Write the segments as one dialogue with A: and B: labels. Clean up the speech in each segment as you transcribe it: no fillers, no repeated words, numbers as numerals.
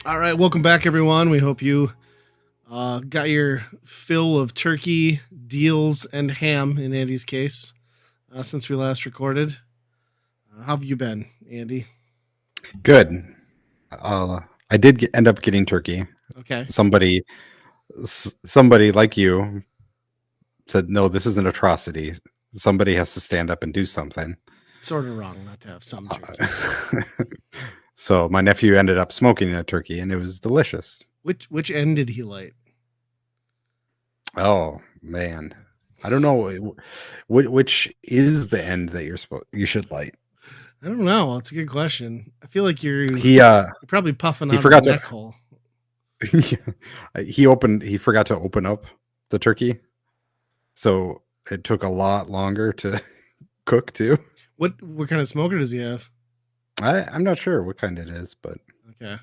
A: All right, welcome back, everyone. We hope you got your fill of turkey, deals, and ham in Andy's case since we last recorded. How have you been, Andy?
B: Good. I did end up getting turkey.
A: Okay.
B: Somebody, somebody like you said, "No, this is an atrocity. Somebody has to stand up and do something."
A: It's sort of wrong not to have some turkey.
B: Uh, so my nephew ended up smoking a turkey, and it was delicious.
A: Which end did he light?
B: Oh man, I don't know which is the end that you should light.
A: I don't know. That's a good question. I feel like you're
B: He
A: probably puffing
B: he
A: out of the
B: forgot to
A: neck hole.
B: he forgot to open up the turkey, so it took a lot longer to cook too.
A: What kind of smoker does he have?
B: I'm not sure what kind it is, but
A: Okay.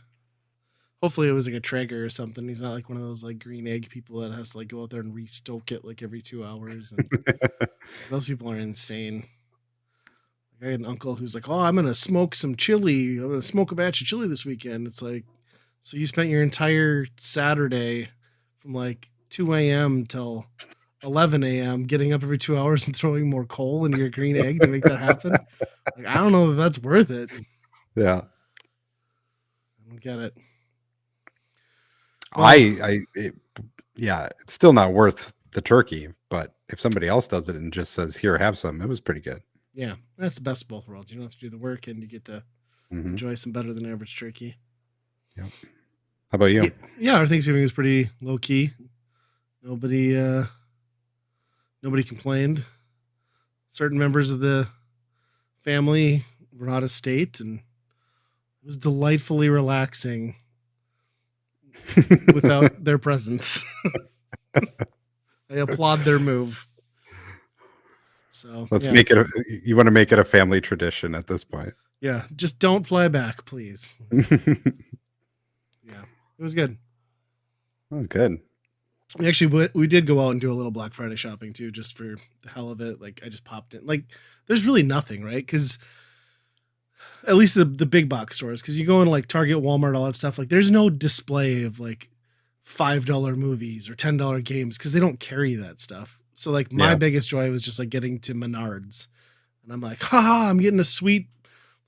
A: Hopefully it was like a Traeger or something. He's not like one of those like green egg people that has to like go out there and restoke it like every 2 hours. And those people are insane. Like I had an uncle who's like, "Oh, I'm gonna smoke some chili. I'm gonna smoke a batch of chili this weekend." It's like, so you spent your entire Saturday from like 2 a.m. till 11 a.m. getting up every 2 hours and throwing more coal into your green egg to make that happen. Like, I don't know if that's worth it.
B: yeah,
A: I don't get it. Well,
B: yeah, it's still not worth the turkey, but if somebody else does it and just says, "Here, have some," it was pretty good.
A: yeah, that's the best of both worlds. You don't have to do the work and you get to
B: Hmm.
A: enjoy some better than average turkey.
B: Yep. How about you?
A: Yeah, our Thanksgiving was pretty low key. Nobody nobody complained. Certain members of the family were out of state and it was delightfully relaxing without their presence. I applaud their move. So
B: Let's
A: yeah.
B: make it. You want to make it a family tradition at this point.
A: Yeah. Just don't fly back, please. Yeah. It was good.
B: Oh, good.
A: We did go out and do a little Black Friday shopping too, just for the hell of it. Like I just popped in. Like there's really nothing, right? Because at least the big box stores, because you go in like Target, Walmart, all that stuff. Like there's no display of like $5 movies or $10 games because they don't carry that stuff. So like my
B: Yeah.
A: biggest joy was just like getting to Menards, and I'm like, haha, I'm getting a sweet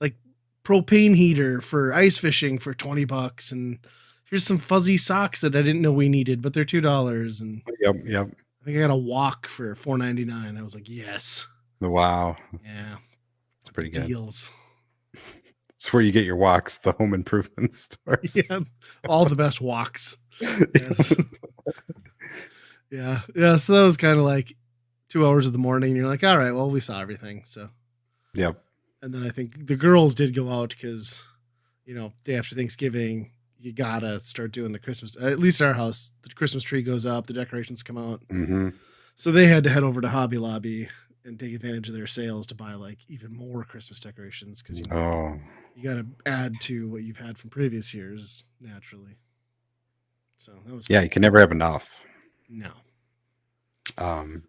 A: like propane heater for ice fishing for $20, and here's some fuzzy socks that I didn't know we needed, but they're $2, and
B: Yep. Yep.
A: I think I got a wok for $4.99. I was like, yes,
B: Wow.
A: yeah,
B: It's pretty good.
A: deals.
B: It's where you get your walks, the home improvement stores.
A: Yeah, all the best woks. Yes. Yeah. So that was kind of like 2 hours of the morning. And you're like, all right, well, we saw everything. So,
B: Yep.
A: and then I think the girls did go out because, day after Thanksgiving, you gotta start doing the Christmas. At least at our house, the Christmas tree goes up, the decorations come out.
B: Mm-hmm.
A: So they had to head over to Hobby Lobby and take advantage of their sales to buy like even more Christmas decorations because
B: Oh,
A: you got to add to what you've had from previous years naturally. So that was
B: yeah.
A: fun.
B: You can never have enough.
A: No.
B: Um,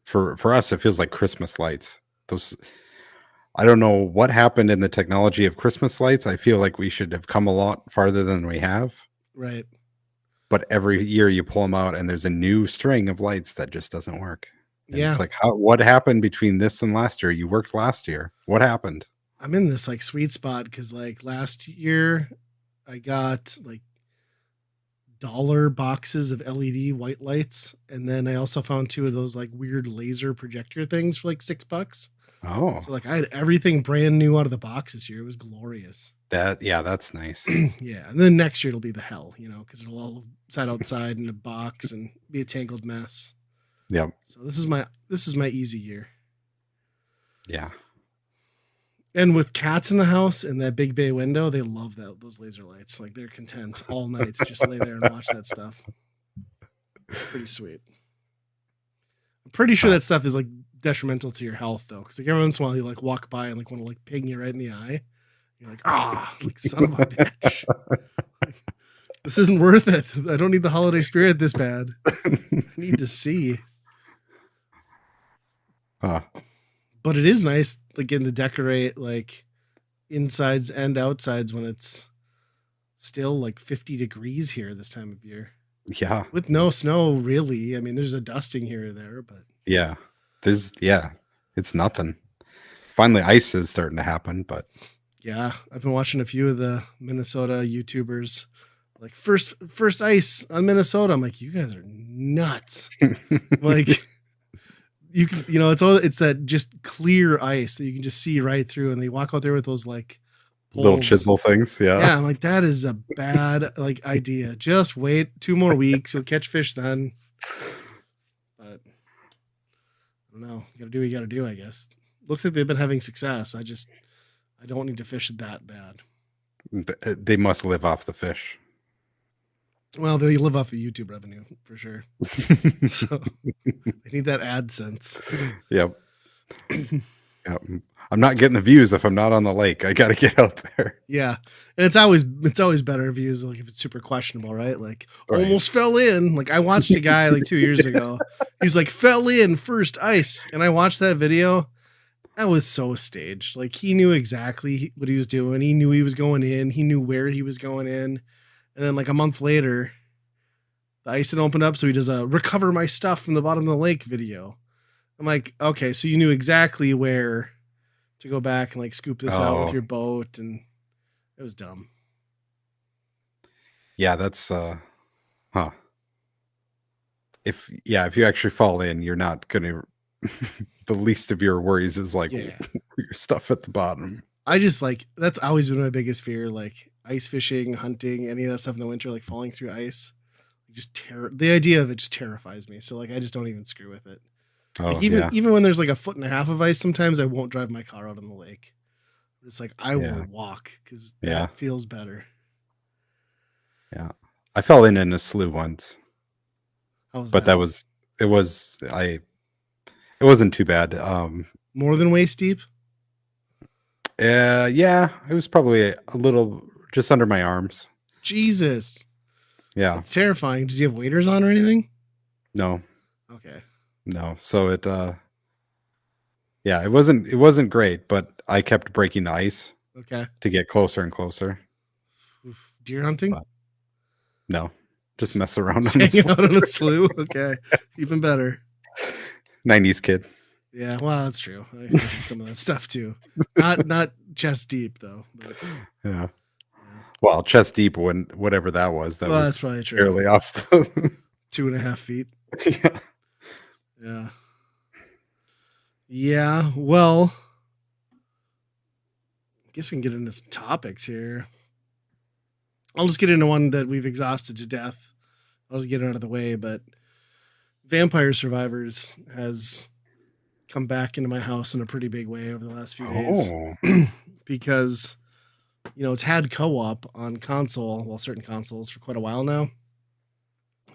B: for us, it feels like Christmas lights. Those I don't know what happened in the technology of Christmas lights. I feel like we should have come a lot farther than we have.
A: Right.
B: But every year you pull them out, and there's a new string of lights that just doesn't work. And
A: Yeah.
B: it's like, what happened between this and last year? You worked last year. What happened?
A: I'm in this like sweet spot because like last year I got like dollar boxes of LED white lights, and then I also found two of those like weird laser projector things for like $6.
B: Oh,
A: So like I had everything brand new out of the box this year. It was glorious.
B: that's nice.
A: Yeah, and then next year it'll be the hell, because it'll all sit outside in a box and be a tangled mess.
B: Yep.
A: So this is my easy year.
B: Yeah.
A: And with cats in the house and that big bay window, they love those laser lights. Like they're content all night to just lay there and watch that stuff. Pretty sweet. I'm pretty sure that stuff is like detrimental to your health though, because like every once in a while you like walk by and like want to like ping you right in the eye. You're like, like son of a bitch. Like, this isn't worth it. I don't need the holiday spirit this bad. I need to see. But it is nice, like getting to decorate like insides and outsides when it's still like 50 degrees here this time of year
B: Yeah.
A: with no snow, really. I mean, there's a dusting here or there, but
B: Yeah. It's nothing. Finally, ice is starting to happen, but
A: yeah, I've been watching a few of the Minnesota YouTubers, like first ice on Minnesota. I'm like, you guys are nuts. Like you can, it's that just clear ice that you can just see right through, and they walk out there with those like
B: little
A: poles.
B: chisel things. Yeah.
A: Yeah, I'm like, that is a bad like idea. Just wait 2 more weeks, you'll catch fish then. But I don't know. You gotta do what you gotta do, I guess. Looks like they've been having success. I don't need to fish that bad.
B: They must live off the fish.
A: Well, they live off the YouTube revenue for sure. So they need that AdSense.
B: Yep. Yep. I'm not getting the views if I'm not on the lake. I got to get out there.
A: Yeah, and it's always better views like if it's super questionable, right? Like
B: Right.
A: almost fell in. Like I watched a guy like 2 years ago. He's like fell in first ice, and I watched that video. That was so staged. Like he knew exactly what he was doing. He knew he was going in. He knew where he was going in. And then like a month later, the ice had opened up, so he does a recover my stuff from the bottom of the lake video. I'm like, okay, so you knew exactly where to go back and like scoop this out with your boat, and it was dumb.
B: Yeah, that's huh. If you actually fall in, you're not gonna the least of your worries is like your stuff at the bottom.
A: I just like that's always been my biggest fear, like ice fishing, hunting, any of that stuff in the winter, like falling through ice. The idea of it just terrifies me. So like I just don't even screw with it. Like, even when there's like 1.5 feet of ice, sometimes I won't drive my car out on the lake. It's like I will walk because that feels better.
B: Yeah, I fell in a slough once,
A: but
B: it wasn't too bad.
A: More than waist deep.
B: Yeah, it was probably a little just under my arms.
A: Jesus.
B: Yeah,
A: it's terrifying. Did you have waders on or anything?
B: No.
A: Okay.
B: No. So it wasn't great, but I kept breaking the ice.
A: Okay.
B: To get closer and closer.
A: Oof. Deer hunting?
B: But no. Just mess around
A: on hanging out on a slough. Okay. Even better.
B: 90s kid.
A: Yeah, well, that's true. I did some of that stuff too. Not chest deep though. But,
B: yeah. Well, chest deep when whatever that was.
A: That's probably true.
B: Barely off
A: 2.5 feet. Yeah. Yeah. Yeah. Well, I guess we can get into some topics here. I'll just get into one that we've exhausted to death. I'll just get it out of the way, but Vampire Survivors has come back into my house in a pretty big way over the last few days. Because, it's had co-op on console, well, certain consoles for quite a while now.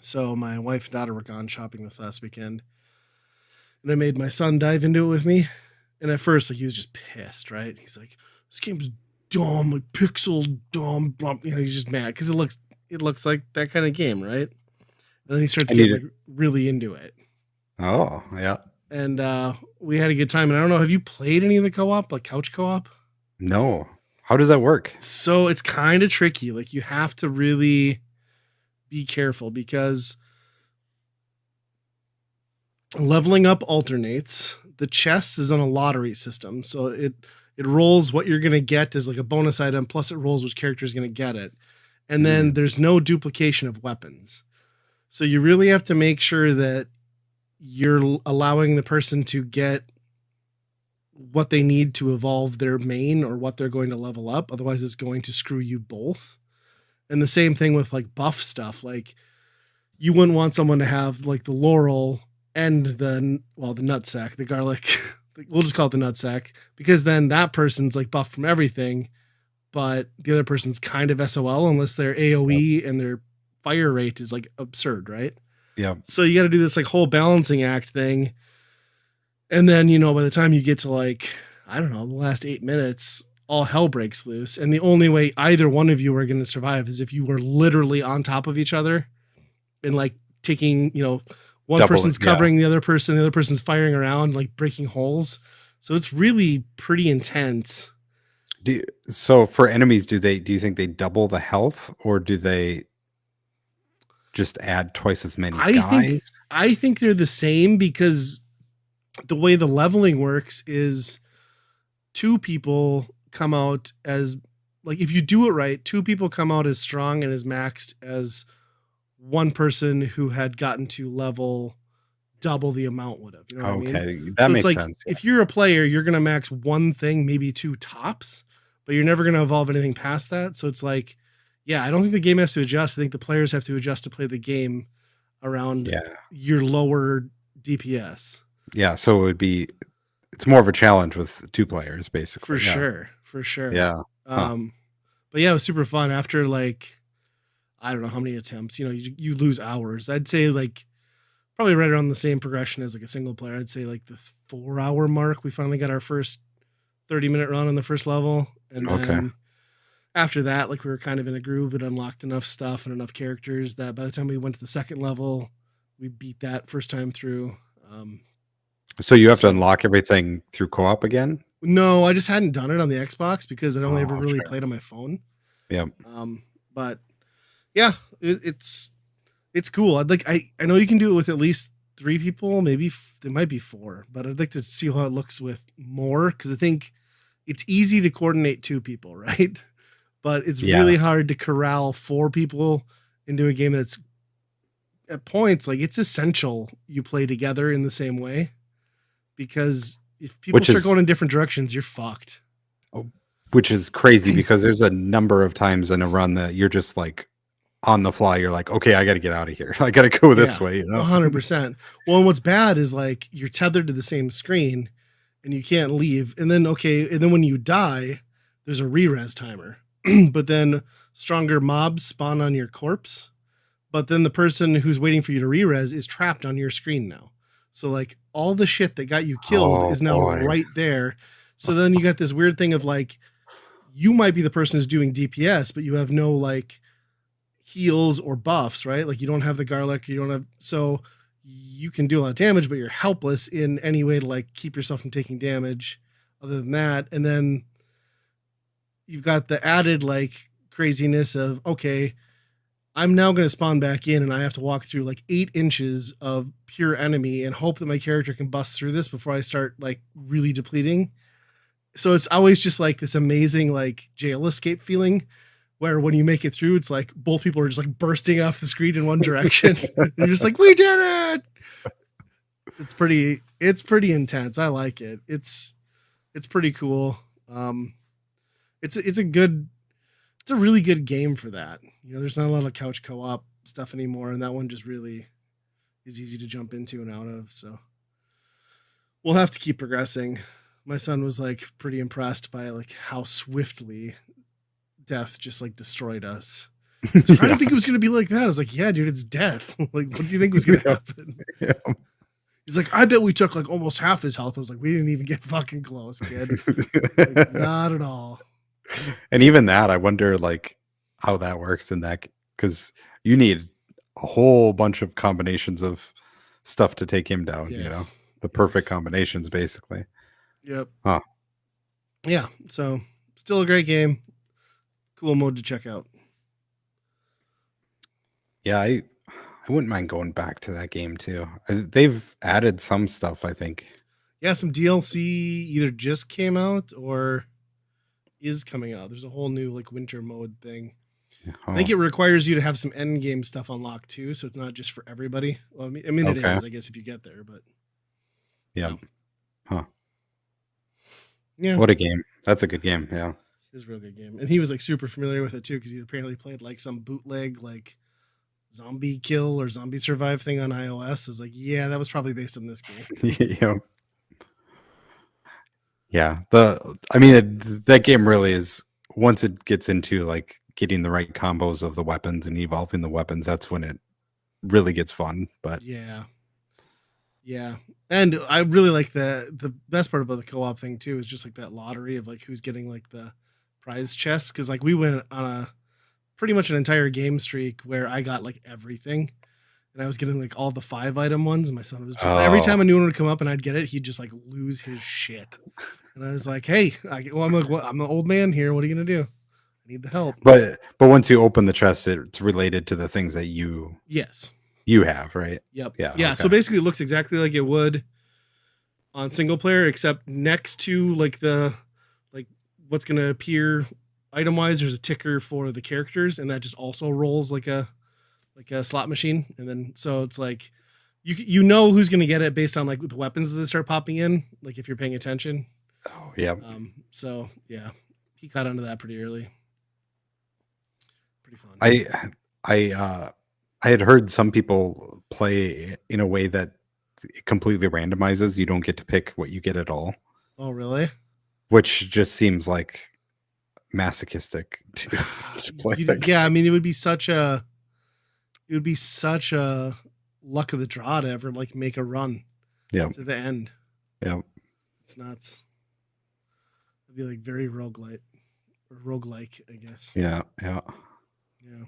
A: So my wife and daughter were gone shopping this last weekend. And I made my son dive into it with me. And at first, like, he was just pissed, right? He's like, this game's dumb, like pixel dumb, blah. He's just mad because it looks like that kind of game, right? And then he starts getting like really into it.
B: Oh, yeah.
A: And we had a good time. And I don't know, have you played any of the co-op, like couch co-op?
B: No. How does that work?
A: So it's kind of tricky. Like you have to really be careful because leveling up alternates. The chess is on a lottery system. So it rolls what you're going to get as like a bonus item, plus it rolls which character is going to get it. And then there's no duplication of weapons. So you really have to make sure that you're allowing the person to get what they need to evolve their main or what they're going to level up. Otherwise, it's going to screw you both. And the same thing with like buff stuff. Like you wouldn't want someone to have like the laurel and the nutsack, the garlic. We'll just call it the nutsack, because then that person's like buffed from everything, but the other person's kind of SOL unless their AoE and their fire rate is like absurd, right?
B: Yeah.
A: So you got to do this like whole balancing act thing. And then, by the time you get to like, I don't know, the last 8 minutes, all hell breaks loose. And the only way either one of you are going to survive is if you were literally on top of each other and like taking, one person's covering the other person's firing around, like breaking holes. So it's really pretty intense.
B: So for enemies, do you think they double the health or do they just add twice as many
A: I think
B: guys?
A: I think they're the same because the way the leveling works is two people come out as like if you do it right, two people come out as strong and as maxed as one person who had gotten to level double the amount would have. You know what I mean?
B: Okay, that
A: So it's
B: makes
A: like
B: sense.
A: if you're a player, you're gonna max one thing, maybe two tops, but you're never gonna evolve anything past that. So it's like, yeah, I don't think the game has to adjust. I think the players have to adjust to play the game around
B: Yeah.
A: your lower DPS.
B: Yeah, so it's more of a challenge with 2 players,
A: For
B: basically. Yeah.
A: sure. For sure.
B: Yeah. Huh.
A: Um, but yeah, it was super fun after like I don't know how many attempts. You know, you lose hours. I'd say like probably right around the same progression as like a single player. I'd say like the 4 hour mark. We finally got our first 30-minute run on the first level, and
B: Okay.
A: then after that, like we were kind of in a groove. It unlocked enough stuff and enough characters that by the time we went to the second level, we beat that first time through.
B: So you have to
A: So
B: unlock everything through co-op again?
A: no, I just hadn't done it on the Xbox because I'd only ever
B: Oh,
A: really
B: sure.
A: played on my phone.
B: Yep.
A: But yeah, it's cool. I'd like I know you can do it with at least 3 people, maybe there might be 4, but I'd like to see how it looks with more because I think it's easy to coordinate 2 people, right? But it's
B: Yeah.
A: really hard to corral 4 people into a game that's at points like it's essential you play together in the same way because if people
B: Which
A: start
B: is
A: going in different directions, you're fucked.
B: oh, which is crazy because there's a number of times in a run that you're just like on the fly, you're like, "Okay, I gotta get out of here. I gotta go this
A: Yeah,
B: way," you know?
A: 100%. Well, and what's bad is like you're tethered to the same screen and you can't leave. And then, okay, and then when you die, there's a re-res timer. But then stronger mobs spawn on your corpse. But then the person who's waiting for you to re-res is trapped on your screen now. So like all the shit that got you killed
B: Oh,
A: is now
B: boy.
A: right there. So then you got this weird thing of like you might be the person who's doing DPS, but you have no like heals or buffs, right? Like you don't have the garlic, you don't have so you can do a lot of damage, but you're helpless in any way to like keep yourself from taking damage other than that. And then you've got the added like craziness of okay, I'm now going to spawn back in and I have to walk through like 8 inches of pure enemy and hope that my character can bust through this before I start like really depleting. So it's always just like this amazing like jail escape feeling where when you make it through, it's like both people are just like bursting off the screen in one direction. You're just like, we did it. It's pretty intense. I like it. It's pretty cool. It's a really good game for that. You know, there's not a lot of couch co-op stuff anymore, and that one just really is easy to jump into and out of. So we'll have to keep progressing. My son was like pretty impressed by like how swiftly death just like destroyed us. He's like, I
B: Yeah.
A: didn't think it was gonna be like that. I was like, yeah, dude, it's death. Like, what do you think was gonna
B: Yeah.
A: happen?
B: Yeah.
A: He's like, I bet we took like almost half his health. I was like, we didn't even get fucking close, kid. Like, not at all.
B: And even that, I wonder, like, how that works in that because you need a whole bunch of combinations of stuff to take him down, you know?
A: Yes.
B: The perfect
A: Yes.
B: combinations, basically.
A: Yep.
B: Huh.
A: Yeah. So still a great game. Cool mode to check out.
B: Yeah, I wouldn't mind going back to that game too. They've added some stuff, I think.
A: Yeah, some DLC either just came out or is coming out. There's a whole new like winter mode thing. I think
B: Oh,
A: it requires you to have some end game stuff unlocked too, so it's not just for everybody. Well, I mean it
B: okay.
A: is, I guess, if you get there, but
B: Yeah.
A: no.
B: Huh.
A: Yeah,
B: What a game. That's a good game. Yeah.
A: it's a real good game. And he was like super familiar with it too, because he apparently played like some bootleg like zombie kill or zombie survive thing on iOS. Is like, yeah, that was probably based on this game.
B: Yeah. Yeah. I mean, that game really is, once it gets into like getting the right combos of the weapons and evolving the weapons, that's when it really gets fun. But
A: Yeah. Yeah. And I really like the best part about the co-op thing too is just like that lottery of like who's getting like the prize chest. Cause like we went on a pretty much an entire game streak where I got like everything. And I was getting like all the 5 item ones. And my son was just every
B: oh,
A: time a new one would come up and I'd get it, he'd just like lose his shit. And I was like, hey, I'm like, well, I'm an old man here. What are you gonna do? I need the help.
B: But once you open the chest, it's related to the things that
A: Yes.
B: you have, right?
A: Yep.
B: Yeah.
A: Yeah. So
B: Okay.
A: basically, it looks exactly like it would on single player, except next to like like what's gonna appear item wise, there's a ticker for the characters, and that just also rolls like a slot machine. And then so it's like you know who's gonna get it based on like the weapons as they start popping in, like if you're paying attention.
B: Oh, yeah.
A: So yeah, he caught onto that pretty early. Pretty fun.
B: I I had heard some people play in a way that it completely randomizes. You don't get to pick what you get at all,
A: Oh really?
B: which just seems like masochistic to play that
A: Yeah, I
B: game.
A: mean it would be such a luck of the draw to ever like make a run
B: Yeah.
A: to the end.
B: Yeah.
A: It's nuts. It'd be like very roguelite or roguelike, I guess.
B: Yeah. Yeah.
A: Yeah.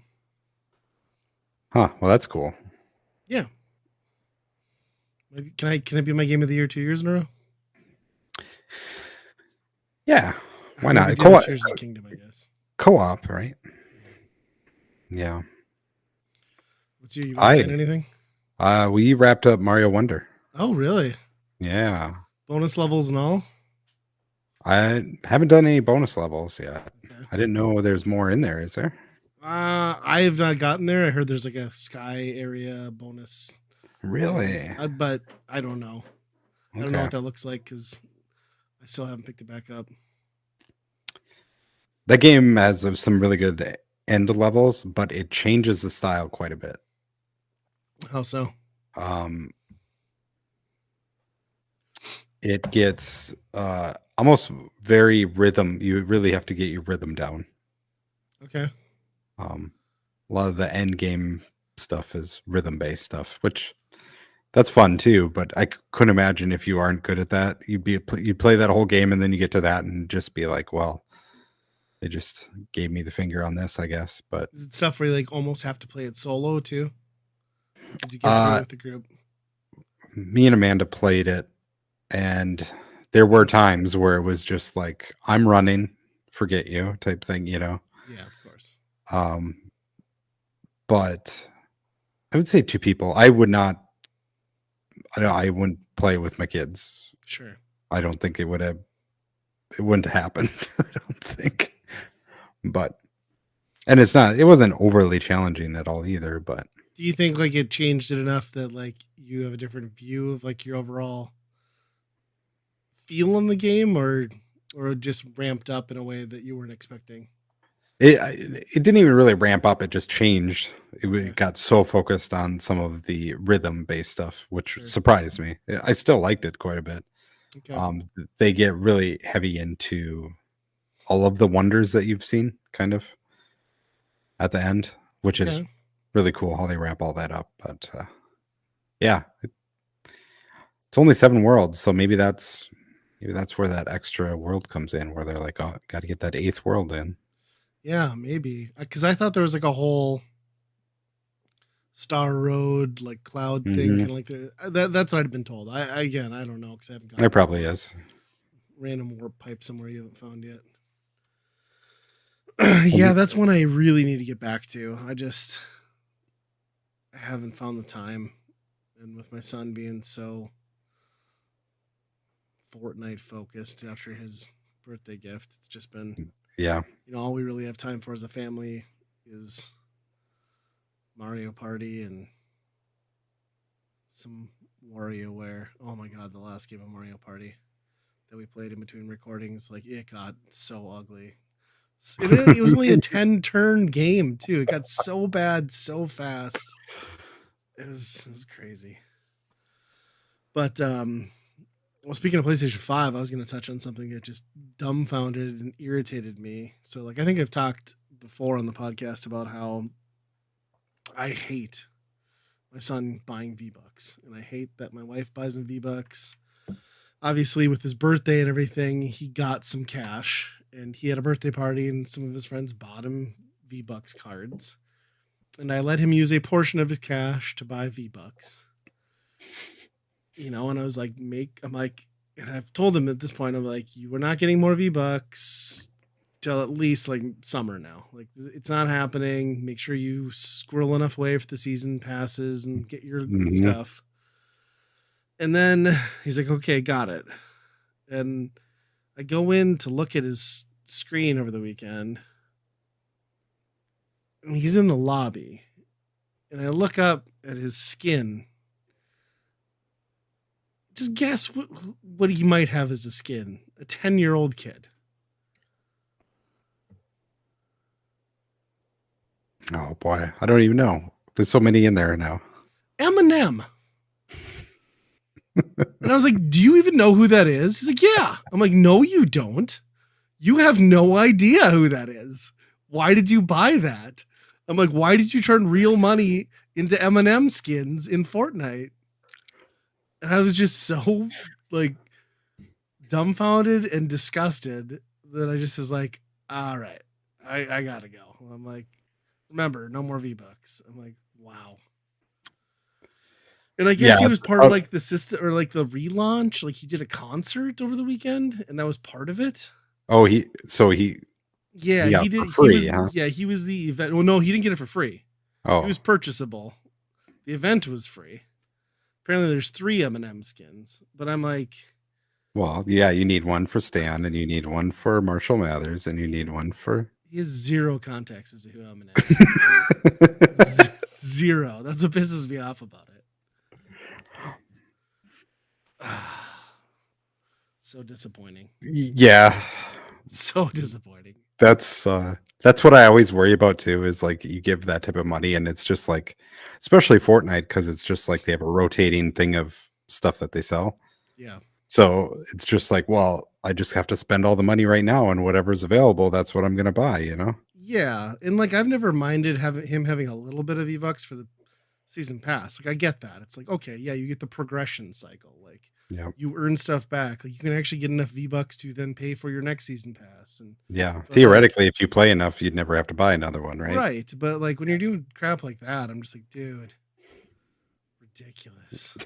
B: Huh. Well, that's cool.
A: Yeah. Maybe, can I be my game of the year 2 years in a row?
B: Yeah. Why
A: Well, we
B: not?
A: did have Tears of the Kingdom, I guess.
B: Co-op, right?
A: Yeah.
B: Yeah.
A: What's you been playing anything?
B: We wrapped up Mario Wonder.
A: Oh, really?
B: Yeah.
A: Bonus levels and all?
B: I haven't done any bonus levels yet.
A: Okay.
B: I didn't know there's more in there. Is there?
A: I have not gotten there. I heard there's like a sky area bonus.
B: Really?
A: But I don't know. I don't know
B: Okay.
A: what that looks like because I still haven't picked it back up.
B: That game has some really good end levels, but it changes the style quite a bit.
A: How so?
B: It gets almost very rhythm. You really have to get your rhythm down.
A: Okay.
B: A lot of the end game stuff is rhythm based stuff, which that's fun too. But I couldn't imagine if you aren't good at that, you'd play that whole game and then you get to that and just be like, well, they just gave me the finger on this, I guess. But
A: Is it stuff where you like almost have to play it solo too? Did you get through it with the group?
B: Me and Amanda played it, and there were times where it was just like, I'm running, forget you type thing, you know?
A: Yeah, of course.
B: But I would say 2 people. I wouldn't play with my kids.
A: Sure.
B: I don't think it wouldn't happen. I don't think. But and it wasn't overly challenging at all either, but
A: Do you think like it changed it enough that like you have a different view of like your overall feel in the game, or just ramped up in a way that you weren't expecting?
B: it didn't even really ramp up. It just changed.
A: Okay.
B: It got so focused on some of the rhythm based stuff, which
A: Sure.
B: surprised me. I still liked it quite a bit.
A: Okay.
B: They get really heavy into all of the wonders that you've seen kind of at the end, which is
A: Okay.
B: really cool how they wrap all that up. But yeah, it's only 7 worlds, so maybe that's where that extra world comes in, where they're like, oh, got to get that 8th world in.
A: Yeah, maybe. Because I thought there was like a whole Star Road like cloud thing, kind of like that's what I'd been told. I don't know because I haven't got
B: There probably is.
A: random warp pipe somewhere you haven't found yet. Yeah, that's one I really need to get back to. I haven't found the time, and with my son being so Fortnite focused after his birthday gift, it's just been
B: Yeah.
A: all we really have time for as a family is Mario Party and some WarioWare. Oh my god, the last game of Mario Party that we played in between recordings, like it got so ugly. It was only a 10-turn game too. It got so bad so fast. It was crazy. But well, speaking of PlayStation 5, I was going to touch on something that just dumbfounded and irritated me. So like I think I've talked before on the podcast about how I hate my son buying V-Bucks, and I hate that my wife buys him V-Bucks. Obviously, with his birthday and everything, he got some cash, and he had a birthday party, and some of his friends bought him V-Bucks cards. And I let him use a portion of his cash to buy V-Bucks. And I was like, I'm like, And I've told him at this point, I'm like, you are not getting more V-Bucks till at least like summer now. Like it's not happening. Make sure you squirrel enough away for the season passes and get your
B: Mhm.
A: stuff. And then he's like, okay, got it. And I go in to look at his screen over the weekend. And he's in the lobby. And I look up at his skin. Just guess what he might have as a skin. A 10-year-old kid.
B: Oh boy, I don't even know. There's so many in there now.
A: Eminem. And I was like, do you even know who that is? He's like, yeah. I'm like, no, you don't. You have no idea who that is. Why did you buy that? I'm like, why did you turn real money into Eminem skins in Fortnite? And I was just so like dumbfounded and disgusted that I just was like, all right, I gotta go. I'm like, remember, no more V-Bucks. I'm like, wow. And I guess
B: Yeah.
A: he was part of like the system or like the relaunch. Like he did a concert over the weekend, and that was part of it.
B: Oh, he
A: Yeah,
B: got
A: he
B: it for
A: did. He
B: free,
A: was
B: huh?
A: yeah, he was the event. Well, no, he didn't get it for free. It
B: Oh,
A: was purchasable. The event was free. Apparently, there's 3 Eminem skins, but I'm like,
B: well, yeah, you need one for Stan, and you need one for Marshall Mathers, and you need one for.
A: he has zero context as to who Eminem is. Like, zero. That's what pisses me off about it. So disappointing.
B: Yeah,
A: So disappointing.
B: that's what I always worry about too. Is like you give that type of money, and it's just like, especially Fortnite, because it's just like they have a rotating thing of stuff that they sell.
A: Yeah.
B: So it's just like, well, I just have to spend all the money right now, and whatever's available, that's what I'm gonna buy. You know?
A: Yeah, and like I've never minded having a little bit of V-Bucks for the season pass. Like I get that. It's like, okay, yeah, you get the progression cycle. Like
B: Yeah.
A: you earn stuff back. Like you can actually get enough V-Bucks to then pay for your next season pass. And
B: Yeah.
A: but like
B: Theoretically, if you play enough, you'd never have to buy another one, right?
A: right, but like when you're doing crap like that, I'm just like, dude, ridiculous.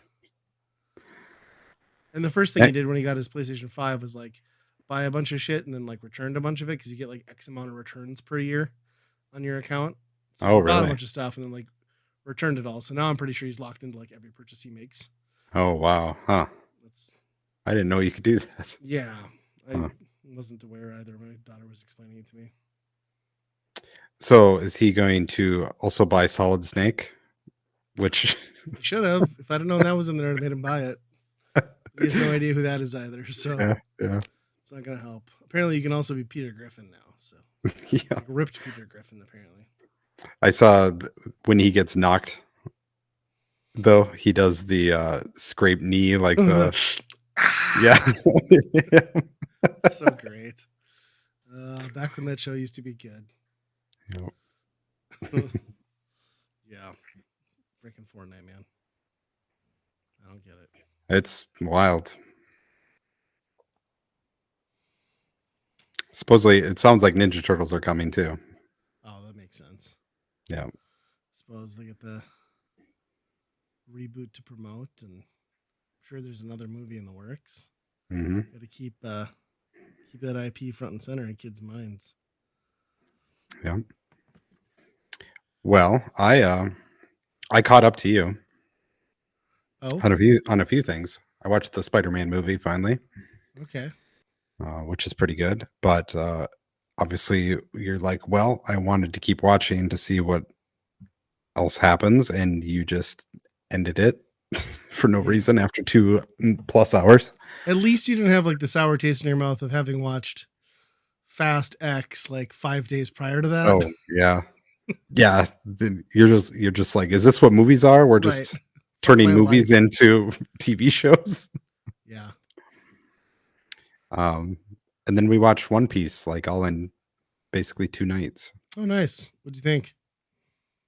A: And the first thing
B: Eh,
A: he did when he got his PlayStation 5 was like buy a bunch of shit and then like returned a bunch of it because you get like X amount of returns per year on your account. So
B: Oh,
A: he bought a
B: really?
A: bunch of stuff and then like returned it all. So now I'm pretty sure he's locked into like every purchase he makes.
B: Oh, wow. Huh.
A: That's
B: I didn't know you could do that.
A: yeah. I
B: Huh.
A: wasn't aware either. My daughter was explaining it to me.
B: So is he going to also buy Solid Snake? Which,
A: He should have. If I'd have known that was in there, I'd have made him buy it. He has no idea who that is either, so
B: yeah, yeah,
A: it's not gonna help. Apparently, you can also be Peter Griffin now. So
B: yeah.
A: like ripped Peter Griffin apparently.
B: I saw when he gets knocked, though, he does the scrape knee, like the yeah.
A: So great. Back when that show used to be good.
B: Yep.
A: Yeah, freaking Fortnite, man. I don't get it.
B: It's wild. Supposedly, it sounds like Ninja Turtles are coming too.
A: Oh, that makes sense.
B: Yeah.
A: Suppose they get the reboot to promote, and I'm sure there's another movie in the works.
B: Hmm.
A: Got to keep that IP front and center in kids' minds.
B: Yeah. Well, I caught up to you
A: Oh,
B: on a few things. I watched the Spider-Man movie finally,
A: okay.
B: which is pretty good. But obviously, you're like, well, I wanted to keep watching to see what else happens, and you just ended it for no
A: Yeah.
B: reason after 2+ hours.
A: At least you didn't have like the sour taste in your mouth of having watched Fast X like 5 days prior to that.
B: Oh yeah, yeah. Then you're just like, is this what movies are? We're
A: Right.
B: just
A: Fuck
B: turning
A: my
B: movies
A: life.
B: into TV shows.
A: Yeah.
B: Um, and then we watched One Piece like all in basically 2 nights.
A: Oh, nice. What do you think?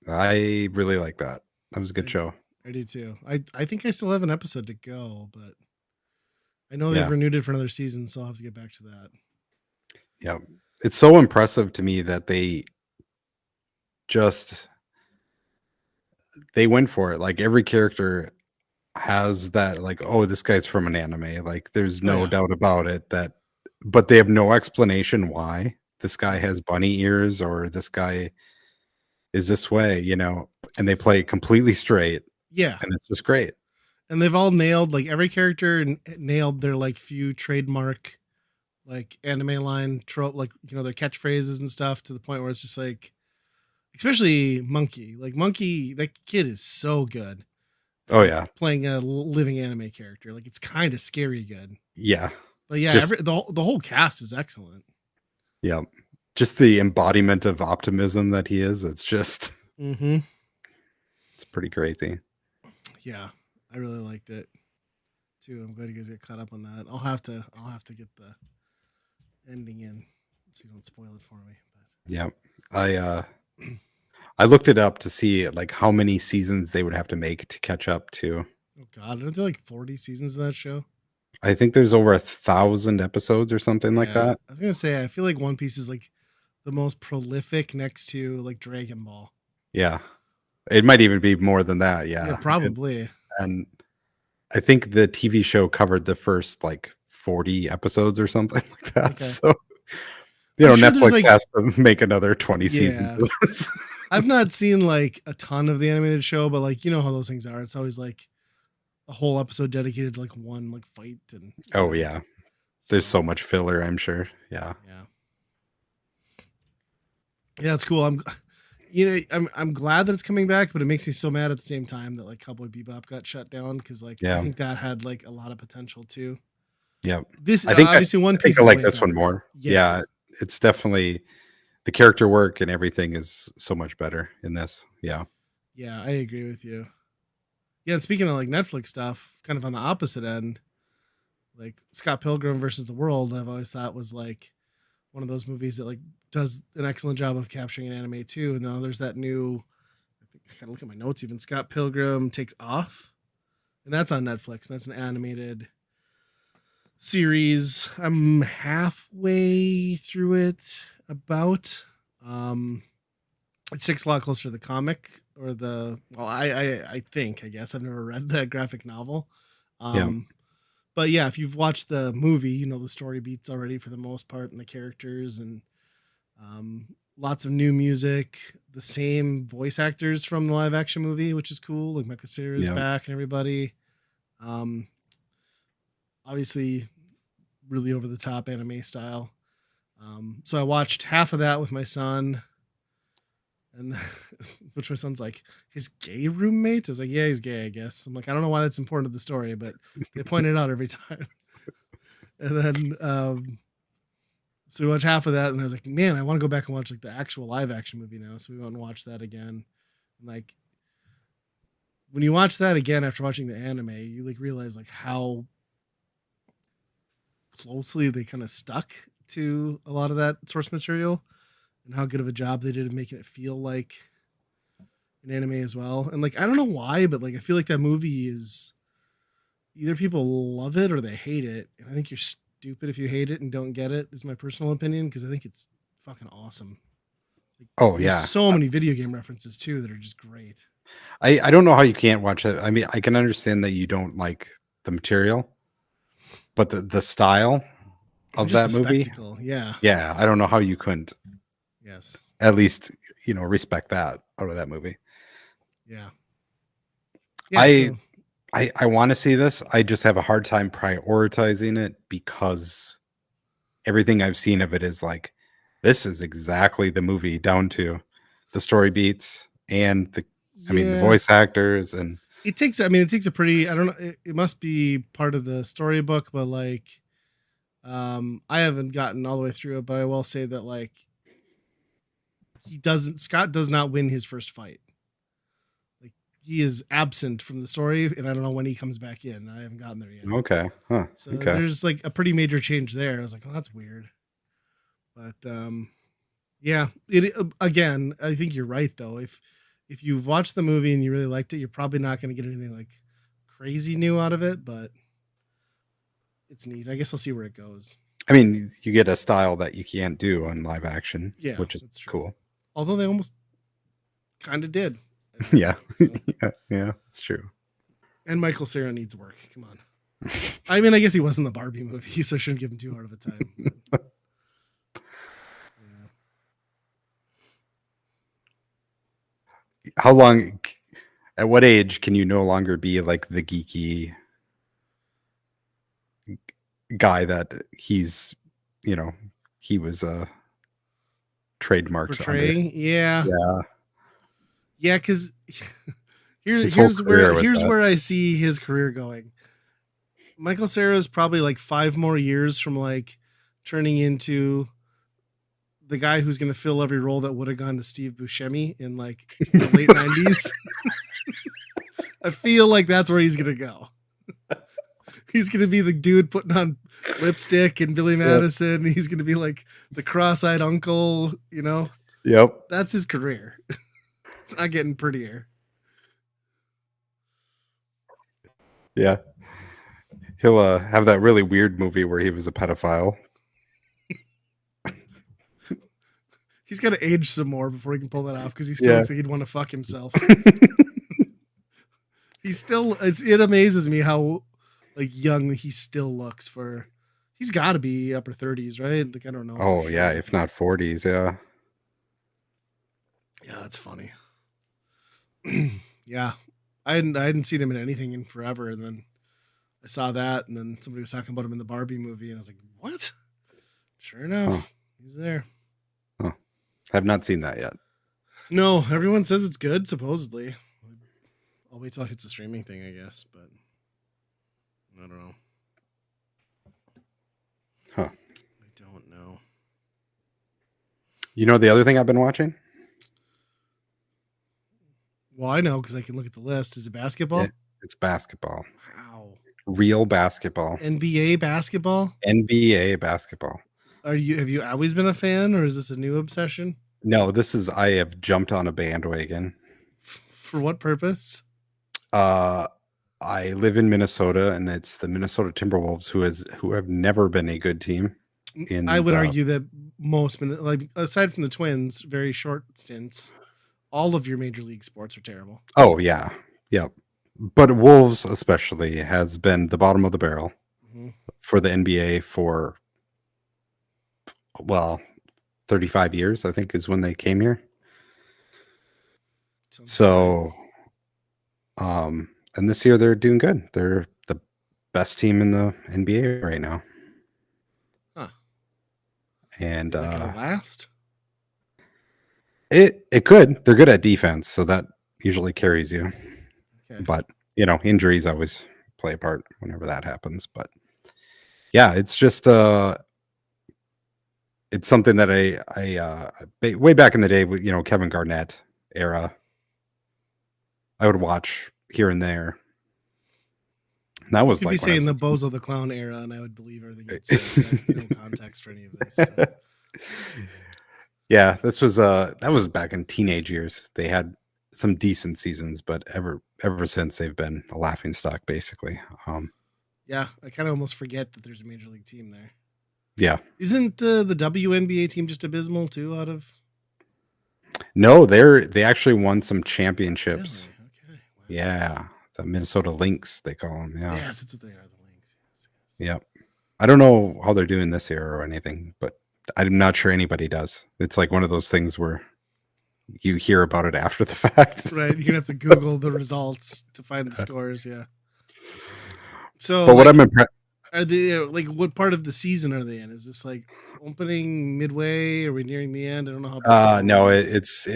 B: I really like that. That was a good
A: I,
B: show.
A: I do too. I think I still have an episode to go, but I know they've
B: Yeah,
A: renewed it for another season, so I'll have to get back to that.
B: yeah. It's so impressive to me that just they went for it. Like every character has that like, oh, this guy's from an anime. Like there's
A: Oh
B: no
A: yeah.
B: doubt about it that, but they have no explanation why this guy
A: Mhm.
B: has bunny ears or this guy is this way, and they play it completely straight
A: Yeah.
B: and it's just great.
A: And they've all nailed like every character and nailed their like few trademark like anime line trope, like their catchphrases and stuff to the point where it's just like, especially Monkey. Like Monkey, that kid is so good
B: Oh
A: at
B: yeah.
A: playing a living anime character. Like it's kind of scary good.
B: Yeah.
A: But yeah,
B: Just
A: the whole cast is excellent.
B: yeah. Just the embodiment of optimism that he is. It's just
A: Mm-hmm.
B: it's pretty crazy.
A: Yeah, I really liked it too. I'm glad you guys get caught up on that. I'll have to get the ending in so you don't spoil it for me.
B: Yeah. I looked it up to see like how many seasons they would have to make to catch up to.
A: Oh God, aren't there like 40 seasons of that show?
B: I think there's over 1,000 episodes or something like
A: Yeah,
B: that.
A: I was gonna say I feel like One Piece is like the most prolific next to like Dragon Ball.
B: Yeah. It might even be more than that.
A: Yeah,
B: Yeah.
A: probably.
B: And I think the TV show covered the first like 40 episodes or something like that.
A: Okay,
B: So,
A: I'm sure there's
B: Netflix
A: like
B: has to make another 20 seasons
A: yeah.
B: of this.
A: I've not seen like a ton of the animated show, but like you know how those things are. It's always like a whole episode dedicated to like one like fight and
B: Oh, yeah. There's
A: so
B: so much filler, I'm sure. Yeah.
A: yeah. Yeah, it's cool. I'm glad that it's coming back, but it makes me so mad at the same time that like Cowboy Bebop got shut down because like I
B: Yeah.
A: think that had like a lot of potential too.
B: Yeah.
A: This
B: I think
A: obviously One
B: I think
A: Piece
B: I
A: is
B: like
A: way
B: this one
A: better.
B: more.
A: Yeah,
B: Yeah. It's definitely the character work and everything is so much better in this. Yeah.
A: yeah, I agree with you. Yeah, and speaking of like Netflix stuff, kind of on the opposite end, like Scott Pilgrim versus the World, I've always thought was like one of those movies that like does an excellent job of capturing an anime too. And now there's that new, I think I gotta look at my notes even. Scott Pilgrim Takes Off, and that's on Netflix. And that's an animated series. I'm halfway through it. About it sticks a lot closer to the comic or the well, I think I guess I've never read the graphic novel.
B: Yeah.
A: Um, but yeah, if you've watched the movie, you know the story beats already for the most part, and the characters, and lots of new music. The same voice actors from the live action movie, which is cool. Like Mika is
B: Yeah.
A: back and everybody. Um, obviously, really over the top anime style. So I watched half of that with my son, and which my son's like, his gay roommate. I was like, yeah, he's gay, I guess. I'm like, I don't know why that's important to the story, but they point it out every time. And then so we watched half of that, and I was like, man, I want to go back and watch like the actual live action movie now. So we went and watched that again. And like when you watch that again after watching the anime, you like realize like how closely they kind of stuck to a lot of that source material and how good of a job they did of making it feel like an anime as well. And like I don't know why, but like I feel like that movie is either people love it or they hate it. And I think you're stupid if you hate it and don't get it, is my personal opinion, because I think it's fucking awesome. Like,
B: Oh,
A: there's
B: yeah.
A: so many video game references too that are just great.
B: I don't know how you can't watch it. I mean, I can understand that you don't like the material, but the style
A: And
B: of
A: just
B: that
A: the
B: movie,
A: spectacle. Yeah.
B: yeah, I don't know how you couldn't
A: Yes.
B: at least, respect that out of that movie.
A: Yeah. Yeah.
B: I
A: So
B: I want to see this. I just have a hard time prioritizing it because everything I've seen of it is like this is exactly the movie down to the story beats and the
A: yeah,
B: voice actors and
A: it takes. I mean, it takes a pretty. I don't know. It must be part of the storybook, but like, I haven't gotten all the way through it, but I will say that like he doesn't. Scott does not win his first fight. Like he is absent from the story, and I don't know when he comes back in. I haven't gotten there yet.
B: okay. Huh.
A: So
B: Okay.
A: there's like a pretty major change there. I was like, oh, that's weird. But yeah, it again. I think you're right though. If you've watched the movie and you really liked it, you're probably not going to get anything like crazy new out of it. But it's neat. I guess I'll see where it goes.
B: I mean, you get a style that you can't do on live action,
A: Yeah,
B: which is
A: that's true.
B: cool.
A: Although they almost kind of did.
B: Yeah.
A: So
B: Yeah, it's true.
A: And Michael Cera needs work. Come on. I mean, I guess he was in the Barbie movie, so I shouldn't give him too hard of a time. But, yeah.
B: How long? At what age can you no longer be like the geeky guy that he's, you know, he was trademarked under?
A: Portraying, yeah,
B: Yeah,
A: yeah, because
B: his whole career was
A: here's
B: that.
A: where I see his career going. Michael Cera is probably like 5 more years from like turning into the guy who's going to fill every role that would have gone to Steve Buscemi in like the late '90s. I feel like that's where he's going to go. He's going to be the dude putting on lipstick and Billy
B: Yep.
A: Madison. He's going to be like the cross-eyed uncle, you know?
B: Yep.
A: That's his career. It's not getting prettier.
B: Yeah. He'll have that really weird movie where he was a pedophile.
A: He's got to age some more before he can pull that off because he still
B: Yeah.
A: looks like he'd want to fuck himself. He still, it amazes me how like young he still looks for. He's got to be upper 30s, right? Like, I don't know.
B: Oh
A: for
B: yeah,
A: sure.
B: if not 40s, yeah.
A: Yeah, that's funny. Yeah. I hadn't seen him in anything in forever. And then I saw that. And then somebody was talking about him in the Barbie movie. And I was like, what? Sure enough, he's there.
B: Huh. Have not seen that yet.
A: No, everyone says it's good, supposedly. I'll wait till it's a streaming thing, I guess. But I don't know.
B: Huh.
A: I don't know.
B: You know the other thing I've been watching?
A: Well, I know because I can look at the list. Is it basketball?
B: Yeah, it's basketball.
A: Wow.
B: Real basketball.
A: NBA basketball?
B: NBA basketball.
A: Have you always been a fan, or is this a new obsession?
B: No, I have jumped on a bandwagon.
A: For what purpose?
B: I live in Minnesota, and it's the Minnesota Timberwolves who have never been a good team.
A: I would argue that most, like aside from the Twins, very short stints, all of your major league sports are terrible.
B: Oh yeah, yep. But Wolves especially has been the bottom of the barrel for the NBA for 35 years, I think, is when they came here. So, and this year they're doing good. They're the best team in the NBA right now.
A: Huh.
B: And
A: is that gonna last?
B: It could. They're good at defense, so that usually carries you.
A: Okay.
B: But injuries always play a part whenever that happens. But yeah, it's just it's something that I way back in the day, Kevin Garnett era, I would watch here and there. And that was
A: you could
B: like
A: be saying the Bozo the Clown era, and I would believe everything you'd say. No context for any of this. So.
B: Yeah, that was back in teenage years. They had some decent seasons, but ever since they've been a laughing stock, basically.
A: Yeah, I kind of almost forget that there's a major league team there.
B: Yeah,
A: isn't the WNBA team just abysmal too?
B: No, they actually won some championships.
A: Really? Okay. Wow.
B: Yeah, the Minnesota Lynx, they call them. Yeah.
A: Yes, that's what they are. The Lynx. Yes.
B: Yep. I don't know how they're doing this year or anything, but I'm not sure anybody does. It's like one of those things where you hear about it after the fact.
A: Right. You're gonna have to Google the results to find the scores. Yeah. So,
B: but what I'm impressed.
A: Are they like what part of the season are they in? Is this like opening midway? Are we nearing the end? I don't know how.
B: No, it's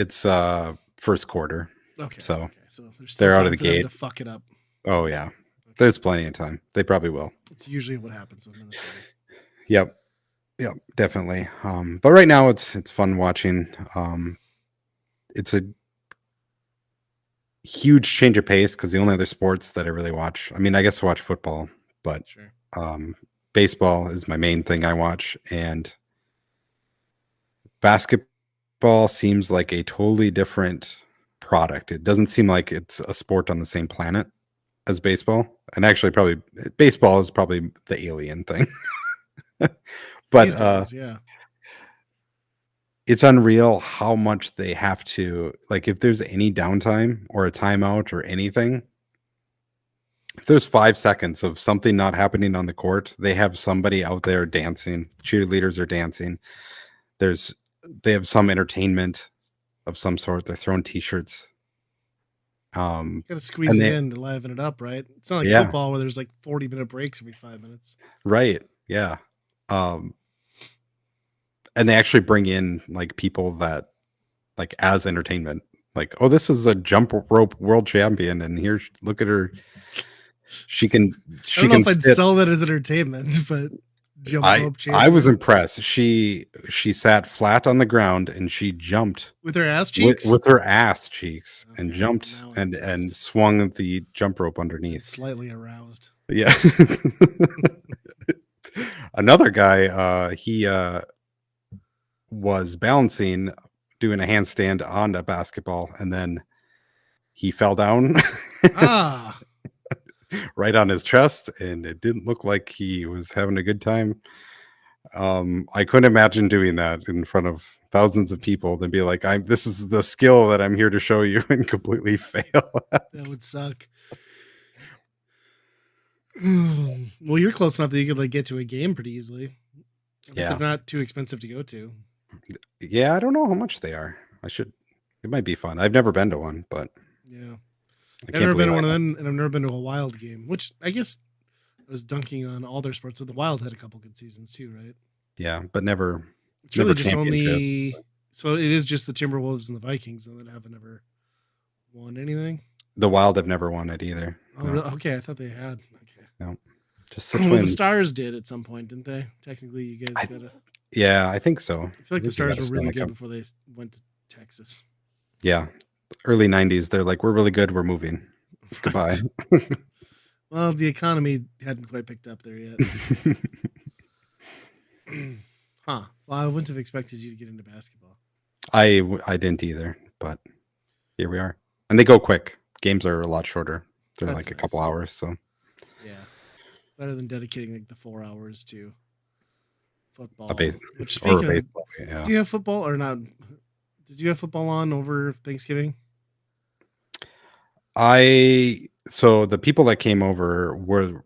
B: first quarter.
A: Okay.
B: So,
A: okay. So they're
B: out of the gate
A: to fuck it up.
B: Oh yeah, there's plenty of time. They probably will.
A: It's usually what happens with Minnesota.
B: Yep, definitely. But right now it's fun watching. It's a huge change of pace because the only other sports that I really watch, I mean, I guess I watch football, but
A: sure.
B: Baseball is my main thing I watch, and basketball seems like a totally different product. It doesn't seem like it's a sport on the same planet as baseball. And actually, probably baseball is probably the alien thing. But
A: yeah,
B: it's unreal how much they have to, like, if there's any downtime or a timeout or anything, if there's 5 seconds of something not happening on the court, they have somebody out there dancing. Cheerleaders are dancing. There's they have some entertainment of some sort. They're throwing t-shirts.
A: Got to squeeze
B: And
A: it
B: they
A: in to liven it up, right? It's not like
B: yeah,
A: football where there's like 40-minute breaks every 5 minutes.
B: right. Yeah. Um, and they actually bring in like people that like as entertainment. Like, oh, this is a jump rope world champion, and here's look at her. She can
A: I don't
B: she
A: know
B: can
A: if I'd
B: sit.
A: sell that as entertainment, but jump rope
B: I was
A: champion
B: impressed. She sat flat on the ground and she jumped
A: with her ass cheeks.
B: with her ass cheeks and
A: Okay,
B: jumped
A: now I'm
B: and
A: impressed
B: swung the jump rope
A: and
B: underneath.
A: slightly aroused.
B: Yeah. Another guy, he was balancing, doing a handstand on a basketball, and then he fell down
A: Ah,
B: right on his chest, and it didn't look like he was having a good time. I couldn't imagine doing that in front of thousands of people, then be like, "I'm this is the skill that I'm here to show you," and completely fail.
A: that would suck. Well, you're close enough that you could like get to a game pretty easily. I bet they're
B: Yeah.
A: not too expensive to go to.
B: Yeah, I don't know how much they are. I should it might be fun. I've never been to one, but
A: Yeah,
B: I
A: I've
B: can't
A: never been
B: believe
A: to
B: I
A: one of
B: have.
A: them, and I've never been to a Wild game, which I guess I was dunking on all their sports. But the Wild had a couple good seasons too, right?
B: Yeah, but never
A: It's
B: never
A: really just
B: championship.
A: only so it is just the Timberwolves and the Vikings that haven't ever won anything.
B: The Wild have never won it either.
A: Oh,
B: No,
A: really? Okay, I thought they had. Okay.
B: no. Just the
A: Well, the
B: Twins.
A: Stars did at some point, didn't they? Technically, you guys
B: I,
A: got to.
B: yeah, I think so.
A: I feel
B: I
A: like the
B: think they
A: Stars
B: got a
A: were really
B: Stanley
A: good
B: Cup.
A: before they went to Texas.
B: Yeah, early '90s. They're like, we're really good. We're moving. Goodbye.
A: Right. Well, the economy hadn't quite picked up there yet. Huh. Well, I wouldn't have expected you to get into basketball.
B: I didn't either, but here we are. And they go quick. Games are a lot shorter. They're
A: That's
B: like a couple
A: nice.
B: hours. So
A: Yeah. Better than dedicating like the 4 hours to
B: a
A: football.
B: base
A: Which,
B: or a
A: speaking of,
B: baseball.
A: do
B: Yeah.
A: you have football or not? Did you have football on over Thanksgiving?
B: I so the people that came over were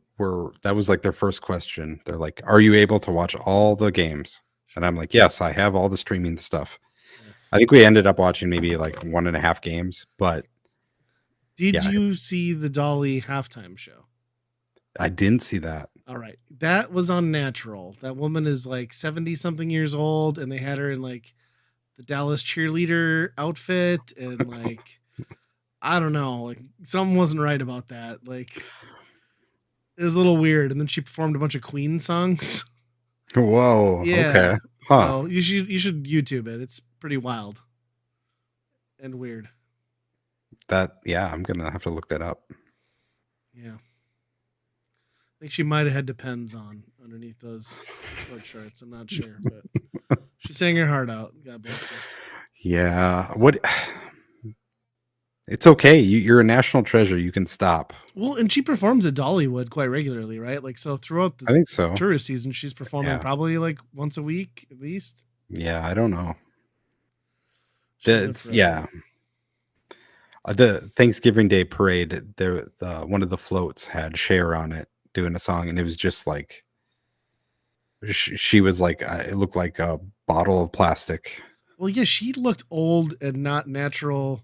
B: that was like their first question. They're like, "Are you able to watch all the games?" And
A: Sure.
B: I'm like, "Yes, I have all the streaming stuff."
A: Nice.
B: I think we ended up watching maybe like one and a half games, but
A: Did
B: yeah,
A: you see the Dolly halftime show?
B: I didn't see that.
A: All right. That was unnatural. That woman is like 70 something years old, and they had her in like the Dallas cheerleader outfit. And like, I don't know, like something wasn't right about that. Like, it was a little weird. And then she performed a bunch of Queen songs.
B: Whoa. Okay.
A: Yeah.
B: Huh.
A: So you should YouTube it. It's pretty wild and weird.
B: That yeah, I'm gonna have to look that up.
A: Yeah. I think she might have had Depends on underneath those short shorts. I'm not sure, but she sang her heart out. God bless her.
B: Yeah. What it's okay. You're a national treasure. You can stop.
A: Well, and she performs at Dollywood quite regularly, right? Like, so throughout
B: I
A: the
B: think so.
A: tourist season, she's performing
B: Yeah.
A: probably like once a week at least.
B: Yeah, I don't know.
A: She's lived
B: That's
A: forever.
B: yeah. The Thanksgiving Day parade, there the one of the floats had Cher on it doing a song, and it was just like she was like it looked like a bottle of plastic.
A: Well, yeah, she looked old and not natural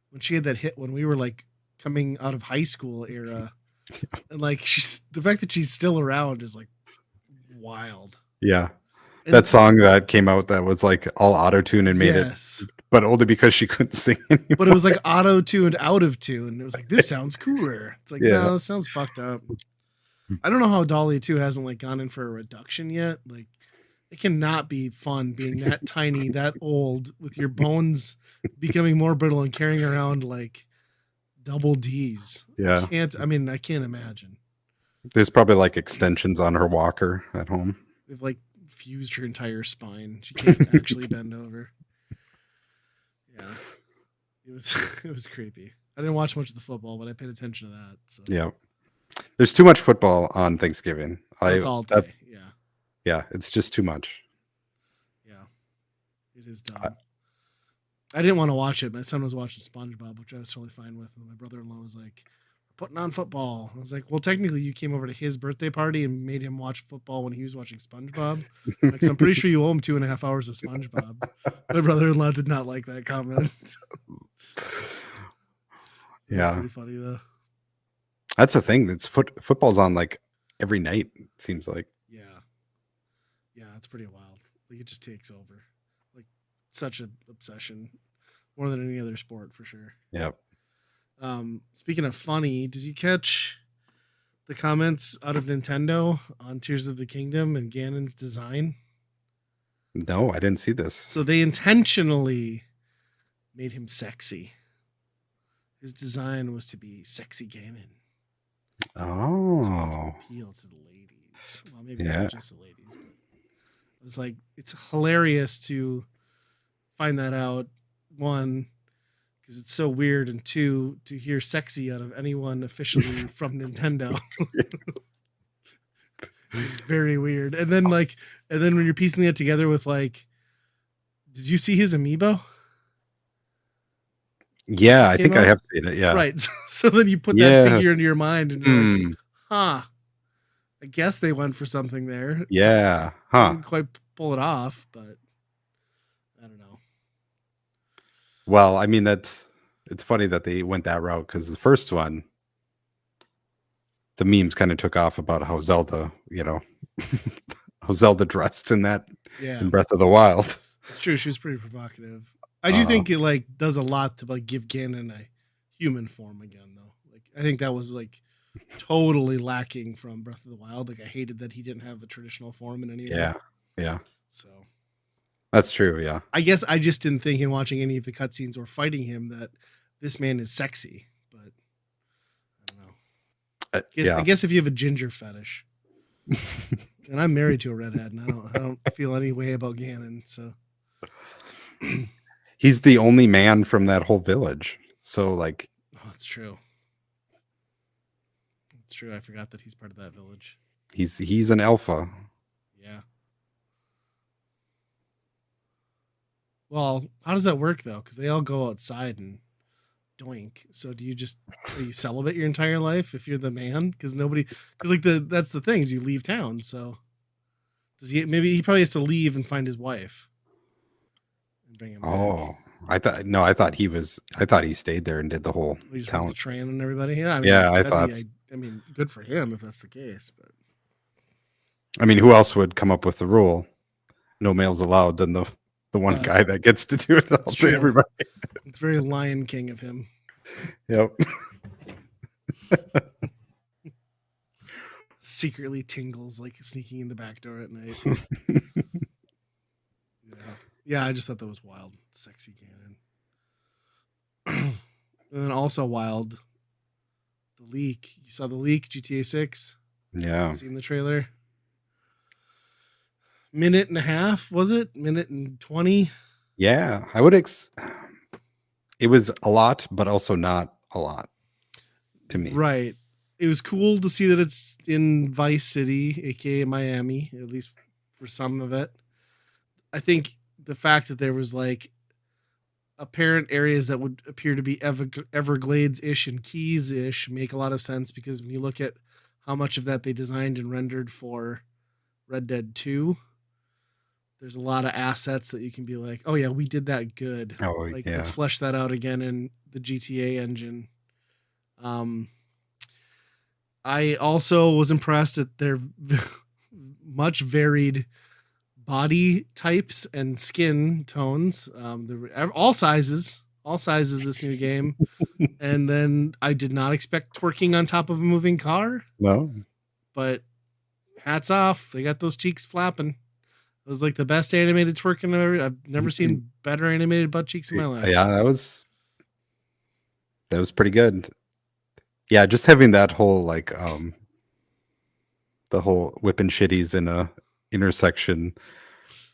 A: when she had that hit when we were like coming out of high school era. And like she's the fact that she's still around is like wild.
B: Yeah. That
A: And
B: song that came out that was like all auto tune and made it,
A: yes,
B: but only because she couldn't sing
A: but it was
B: anymore.
A: like auto tuned out of tune. It was like, this sounds cooler. It's like,
B: Yeah.
A: no, this sounds fucked up. I don't know how Dolly 2 hasn't like gone in for a reduction yet. Like, it cannot be fun being that tiny, that old, with your bones becoming more brittle and carrying around like double D's.
B: Yeah.
A: I can't imagine.
B: There's probably like extensions on her walker at home.
A: They've like fused her entire spine. She can't actually bend over. Yeah. It was it was creepy. I didn't watch much of the football, but I paid attention to that. So
B: Yeah. There's too much football on Thanksgiving.
A: that's all day.
B: That's
A: Yeah.
B: yeah, it's just too much.
A: Yeah. It is
B: I,
A: dumb. I didn't want to watch it. My son was watching SpongeBob, which I was totally fine with. And my brother in law was like, "We're putting on football. I was like, well, technically, you came over to his birthday party and made him watch football when he was watching SpongeBob. Like, so I'm pretty sure you owe him 2.5 hours of SpongeBob. My brother-in-law did not like that comment. That's
B: Yeah.
A: pretty funny though.
B: That's the thing. It's football's on like every night, it seems like.
A: Yeah, it's pretty wild. Like it just takes over. Like such an obsession, more than any other sport for sure.
B: Yep.
A: Speaking of funny, did you catch the comments out of Nintendo on Tears of the Kingdom and Ganon's design?
B: No, I didn't see this.
A: So they intentionally made him sexy. His design was to be sexy Ganon.
B: Oh.
A: To appeal to the ladies. Well, maybe
B: Yeah.
A: not just the ladies, but it was like it's hilarious to find that out. One, because it's so weird, and two, to hear sexy out of anyone officially from Nintendo. It's very weird. And then when you're piecing it together with like, did you see his amiibo?
B: Yeah,
A: Just
B: I
A: came
B: think I
A: out?
B: have seen it. Yeah.
A: Right. So then you put that
B: Yeah.
A: figure into your mind and you're like,
B: Hmm.
A: huh, I guess they went for something there.
B: Yeah. Huh.
A: Didn't quite pull it off, but I don't know.
B: Well, I mean, it's funny that they went that route because the first one, the memes kind of took off about how Zelda, how Zelda dressed in that
A: Yeah,
B: in Breath of the Wild.
A: it's true. She was pretty provocative. I do think it like does a lot to like give Ganon a human form again, though. Like I think that was like totally lacking from Breath of the Wild. Like I hated that he didn't have a traditional form in any of
B: Yeah.
A: them.
B: Yeah.
A: So
B: That's true. Yeah.
A: I guess I just didn't think in watching any of the cutscenes or fighting him that this man is sexy. But I don't know. I guess if you have a ginger fetish, and I'm married to a redhead, and I don't feel any way about Ganon. So
B: He's the only man from that whole village. So like,
A: oh, it's true. It's true. I forgot that he's part of that village.
B: he's an alpha.
A: Yeah. Well, how does that work though? Because they all go outside and doink. So do you celibate your entire life if you're the man? Because that's the thing is you leave town. So does maybe he probably has to leave and find his wife and bring him back.
B: I thought he stayed there and did the whole
A: He just
B: town.
A: runs the train and everybody. Yeah,
B: I thought.
A: I mean, good for him if that's the case. But
B: I mean, who else would come up with the rule? No males allowed. Than the one guy that gets to do it all to everybody.
A: It's very Lion King of him.
B: Yep.
A: Secretly tingles like sneaking in the back door at night. Yeah, I just thought that was wild. Sexy Ganon. And then also wild, the leak. You saw the leak, GTA 6?
B: Yeah.
A: Seen the trailer? Minute and a half, was it? Minute and 20?
B: Yeah. I would it was a lot, but also not a lot to me.
A: Right. It was cool to see that it's in Vice City, aka Miami, at least for some of it. I think the fact that there was like apparent areas that would appear to be Everglades-ish and Keys-ish make a lot of sense because when you look at how much of that they designed and rendered for Red Dead 2, there's a lot of assets that you can be like, oh yeah, we did that good.
B: Oh,
A: like
B: yeah.
A: let's flesh that out again in the GTA engine. I also was impressed at their much varied body types and skin tones. All sizes this new game. And then I did not expect twerking on top of a moving car.
B: No.
A: But hats off. They got those cheeks flapping. It was like the best animated twerking I've never seen better animated butt cheeks in my life.
B: Yeah, that was pretty good. Yeah, just having that whole like the whole whipping shitties in a intersection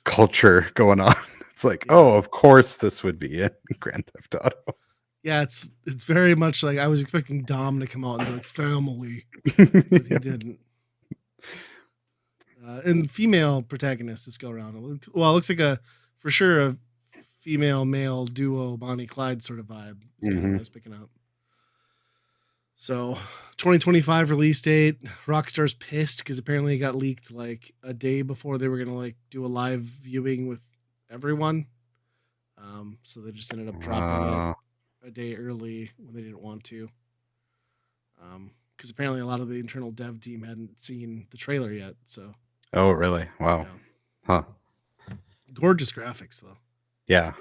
B: culture going on. It's like, oh, of course this would be in Grand Theft Auto.
A: Yeah, it's very much like I was expecting Dom to come out and be like family, but he didn't. And female protagonist this go around. It looks like for sure a female male duo Bonnie Clyde sort of vibe. That's kind of what I was picking up. So 2025 release date. Rockstar's pissed because apparently it got leaked like a day before they were gonna like do a live viewing with everyone. So they just ended up dropping it
B: Uh,
A: a day early when they didn't want to. Because apparently a lot of the internal dev team hadn't seen the trailer yet. So
B: oh, really? Wow.
A: yeah,
B: Huh.
A: gorgeous graphics though.
B: Yeah.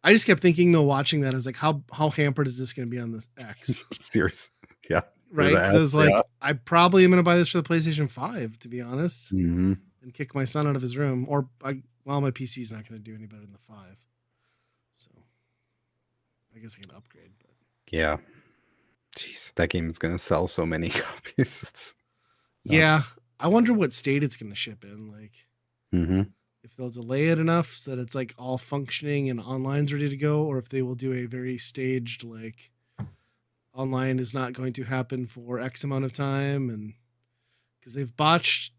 A: I just kept thinking though, watching that, I was like, how hampered is this going to be on this X?
B: Serious. Yeah. For
A: Right? Because I
B: that.
A: was
B: Yeah.
A: like, I probably am going to buy this for the PlayStation 5, to be honest,
B: Hmm.
A: and kick my son out of his room. Or, my PC is not going to do any better than the 5. So I guess I can upgrade. But
B: Yeah. Jeez, that game is going to sell so many copies. It's
A: yeah,
B: nuts.
A: I wonder what state it's going to ship in. Like,
B: Hmm.
A: if they'll delay it enough so that it's like all functioning and online's ready to go, or if they will do a very staged, like, online is not going to happen for X amount of time. And because they've botched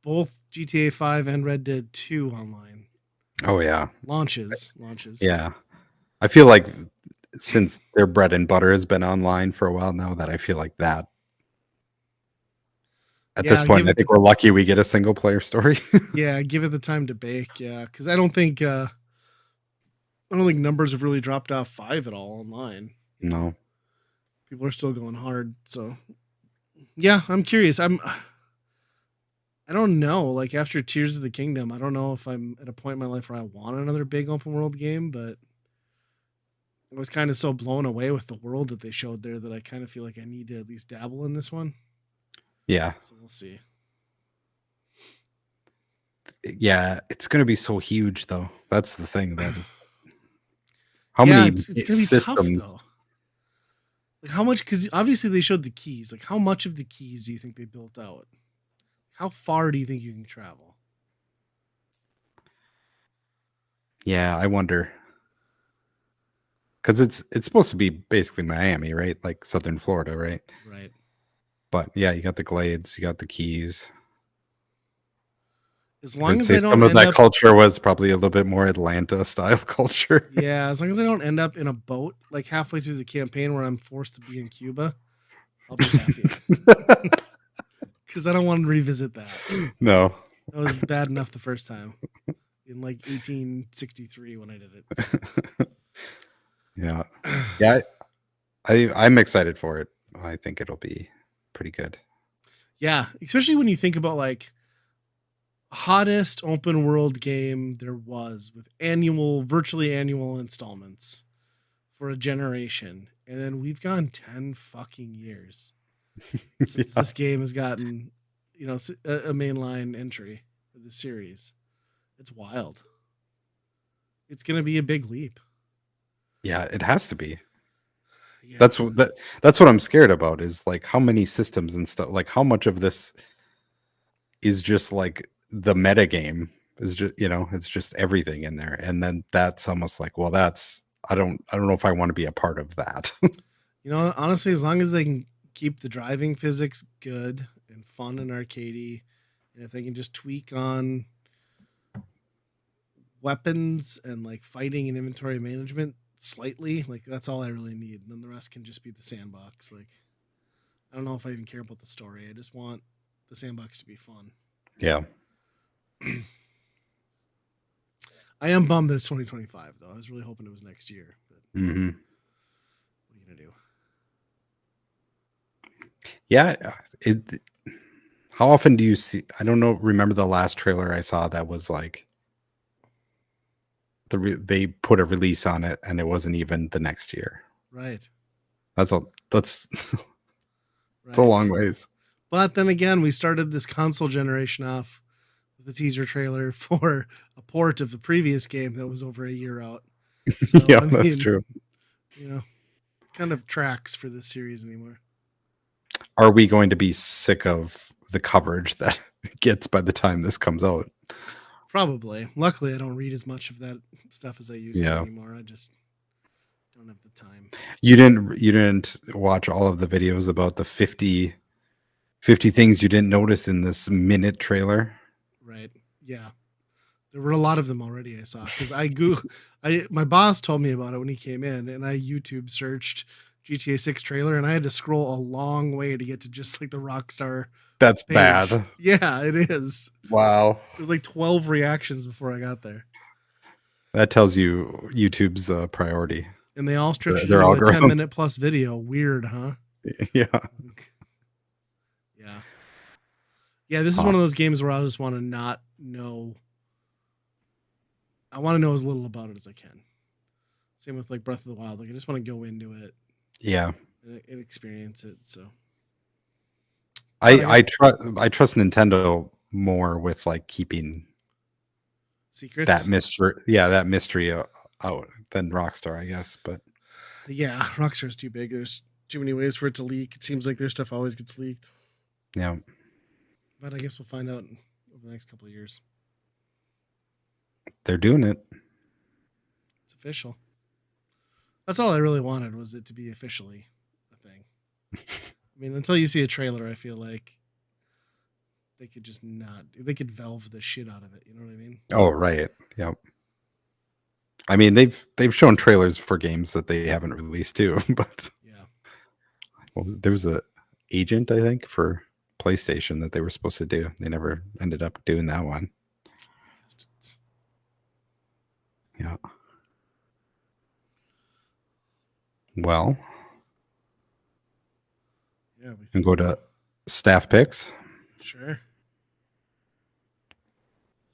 A: both GTA 5 and Red Dead 2 online
B: Oh, yeah.
A: launches.
B: Yeah. I feel like since their bread and butter has been online for a while now, that I feel like that at this
A: Yeah,
B: point, I think we're lucky we get a single player story.
A: give it the time to bake. Yeah, because I don't think numbers have really dropped off 5 at all online.
B: No.
A: People are still going hard. So yeah, I'm curious. I don't know. Like after Tears of the Kingdom, I don't know if I'm at a point in my life where I want another big open world game, but I was kind of so blown away with the world that they showed there that I kind of feel like I need to at least dabble in this one.
B: Yeah.
A: So we'll see.
B: Yeah. It's going to be so huge, though. That's the thing. That is how
A: Yeah,
B: many
A: it's gonna be tough
B: systems.
A: though. Like how much? Because obviously they showed the keys. Like how much of the keys do you think they built out? How far do you think you can travel?
B: Yeah. I wonder. Because it's supposed to be basically Miami, right? Like Southern Florida, right?
A: Right.
B: But yeah, you got the glades, you got the keys.
A: As
B: I
A: long
B: would
A: as
B: say
A: I don't
B: some of
A: end
B: that
A: up,
B: culture was probably a little bit more Atlanta style culture.
A: yeah, as long as I don't end up in a boat like halfway through the campaign where I'm forced to be in Cuba, I'll be happy. Because I don't want to revisit that.
B: No.
A: That was bad enough the first time in like 1863 when I did
B: Yeah.
A: it.
B: Yeah. I'm excited for it. I think it'll be pretty good.
A: Yeah, especially when you think about like hottest open world game there was with virtually annual installments for a generation. And then we've gone 10 fucking years since
B: Yeah.
A: this game has gotten, a mainline entry of the series. It's wild. It's going to be a big leap.
B: Yeah, it has to be.
A: Yeah.
B: That's what I'm scared about is like how many systems and stuff, like how much of this is just like the meta game is just, it's just everything in there. And then that's almost like, well, that's I don't know if I want to be a part of that.
A: Honestly, as long as they can keep the driving physics good and fun and arcadey, and if they can just tweak on weapons and like fighting and inventory management slightly, like that's all I really need. And then the rest can just be the sandbox. Like I don't know if I even care about the story. I just want the sandbox to be fun.
B: Yeah.
A: I am bummed that it's 2025 though. I was really hoping it was next year. But
B: Hmm.
A: what are you gonna do?
B: Yeah. How often do you see? I don't know. Remember the last trailer I saw that was like they put a release on it and it wasn't even the next year.
A: Right.
B: That's it's a
A: Right.
B: long ways.
A: But then again, we started this console generation off with the teaser trailer for a port of the previous game that was over a year out. So
B: Yeah,
A: I
B: that's
A: mean,
B: true.
A: kind of tracks for this series anymore.
B: Are we going to be sick of the coverage that it gets by the time this comes out?
A: Probably. Luckily, I don't read as much of that stuff as I used to
B: Yeah.
A: anymore. I just don't have the time.
B: You didn't watch all of the videos about the 50 things you didn't notice in this minute trailer?
A: Right. Yeah. There were a lot of them already I saw because my boss told me about it when he came in and I YouTube searched GTA 6 trailer, and I had to scroll a long way to get to just like the Rockstar
B: That's
A: page.
B: bad.
A: Yeah, it is.
B: Wow.
A: It was like 12 reactions before I got there.
B: That tells you YouTube's priority.
A: And they all stretched it
B: Their
A: into a 10
B: algorithm.
A: minute plus video. Weird, huh?
B: Yeah.
A: Yeah. Yeah, this is one of those games where I just want to not know. I want to know as little about it as I can. Same with like Breath of the Wild. Like I just want to go into it.
B: Yeah.
A: And experience it. So
B: I trust Nintendo more with like keeping
A: secrets,
B: that mystery out than Rockstar, I guess. But
A: yeah, Rockstar's too big. There's too many ways for it to leak. It seems like their stuff always gets leaked.
B: Yeah,
A: but I guess we'll find out over the next couple of years.
B: They're doing it.
A: It's official. That's all I really wanted, was it to be officially a thing. I mean, until you see a trailer, I feel like they could just not. They could Valve the shit out of it. You know what I mean?
B: Oh, right. Yep. I mean, they've shown trailers for games that they haven't released too, but
A: yeah.
B: There was a Agent, I think, for PlayStation that they were supposed to do. They never ended up doing that one. Yeah. Well,
A: yeah,
B: we can go to staff picks.
A: Sure.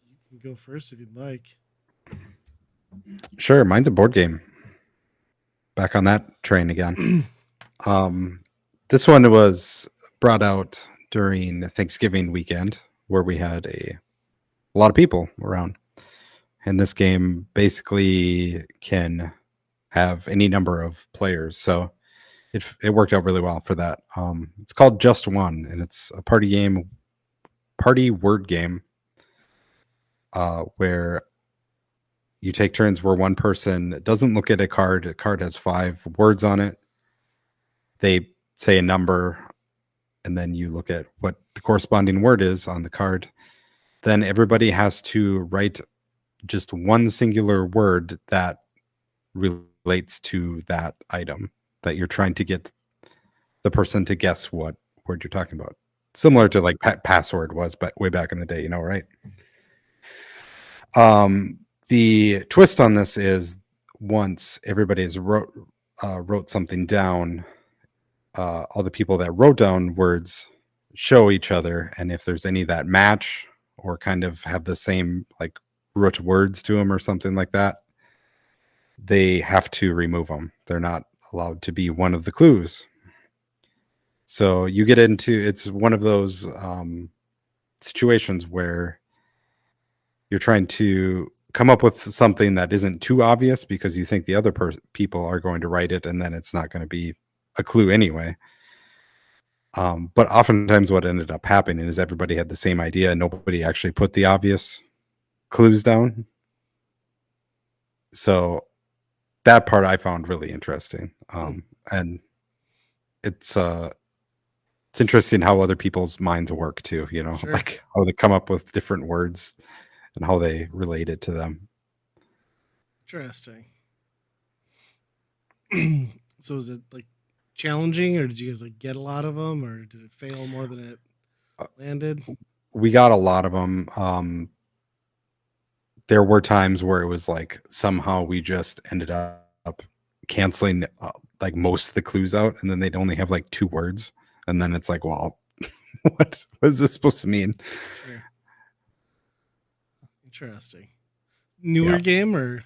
A: You can go first if you'd like.
B: Sure, mine's a board game. Back on that train again. This one was brought out during Thanksgiving weekend, where we had a lot of people around. And this game basically can have any number of players, so it worked out really well for that. It's called Just One, and it's a party word game, where you take turns where one person doesn't look at a card. A card has 5 words on it. They say a number, and then you look at what the corresponding word is on the card. Then everybody has to write just one singular word that relates to that item that you're trying to get the person to guess what word you're talking about. Similar to like password was, but way back in the day, you know, right? The twist on this is once everybody has wrote something down, all the people that wrote down words show each other, and if there's any that match or kind of have the same like root words to them or something like that, they have to remove them. They're not allowed to be one of the clues. So you get into, it's one of those situations where you're trying to come up with something that isn't too obvious because you think the other people are going to write it, and then it's not going to be a clue anyway. But oftentimes what ended up happening is everybody had the same idea and nobody actually put the obvious clues down. So that part I found really interesting. And it's interesting how other people's minds work too, you know, sure. Like how they come up with different words and how they relate it to them.
A: Interesting. So is it like challenging, or did you guys like get a lot of them, or did it fail more than it landed?
B: We got a lot of them. There were times where it was like somehow we just ended up canceling like most of the clues out, and then they'd only have like 2 words, and then it's like, well, what is this supposed to mean?
A: Sure. Interesting. Newer game, or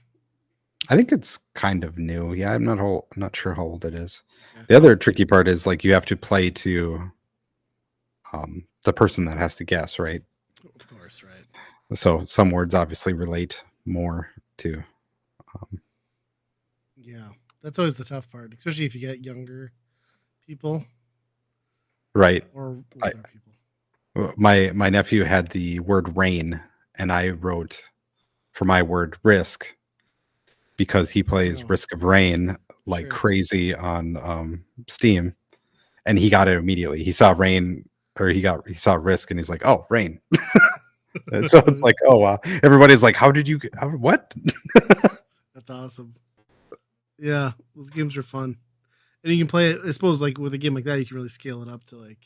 B: I think it's kind of new. Yeah, I'm not sure how old it is. Yeah. The other tricky part is like you have to play to the person that has to guess, right?
A: Of course, right.
B: So some words obviously relate more to.
A: Yeah, that's always the tough part, especially if you get younger people,
B: right?
A: Or older people.
B: My nephew had the word rain, and I wrote for my word risk, because he plays Risk of Rain like crazy on Steam, and he got it immediately. He saw rain, or he saw risk, and he's like, "Oh, rain." And so it's like, oh wow, everybody's like, "How did you? What?"
A: That's awesome. Yeah, those games are fun, And you can play it. I suppose like with a game like that, you can really scale it up to like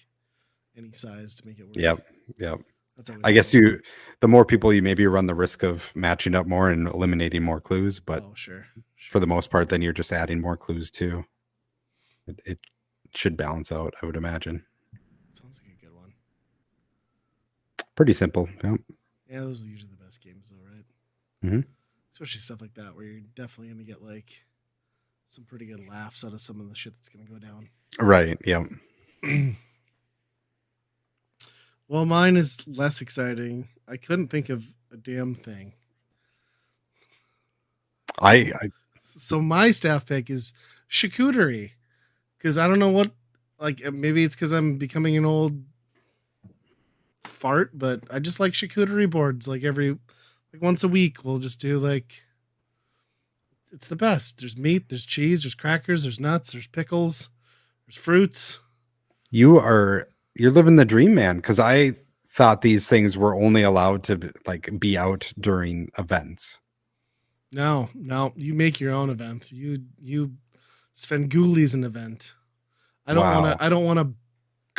A: any size to make it work.
B: Yep. Yep.
A: That's always
B: I guess
A: fun.
B: the more people you maybe run the risk of matching up more and eliminating more clues, but
A: Oh, sure,
B: for
A: sure.
B: the most part, then you're just adding more clues too. It should balance out, I would imagine.
A: Sounds like a good one.
B: Pretty simple. Yep.
A: Yeah, those are usually the best games, though, right?
B: Hmm.
A: Especially stuff like that where you're definitely gonna get like some pretty good laughs out of some of the shit that's gonna go down.
B: Right. Yep.
A: Well, mine is less exciting. I couldn't think of a damn thing. So,
B: I
A: so my staff pick is charcuterie because I don't know what. Like maybe it's because I'm becoming an old fart, but I just like charcuterie boards. Like once a week, we'll just do like it's the best. There's meat, there's cheese, there's crackers, there's nuts, there's pickles, there's fruits.
B: you're living the dream, man. Because I thought these things were only allowed to be out during events.
A: No, no, you make your own event. You Svengoolie is an event.
B: Wow.
A: I don't want to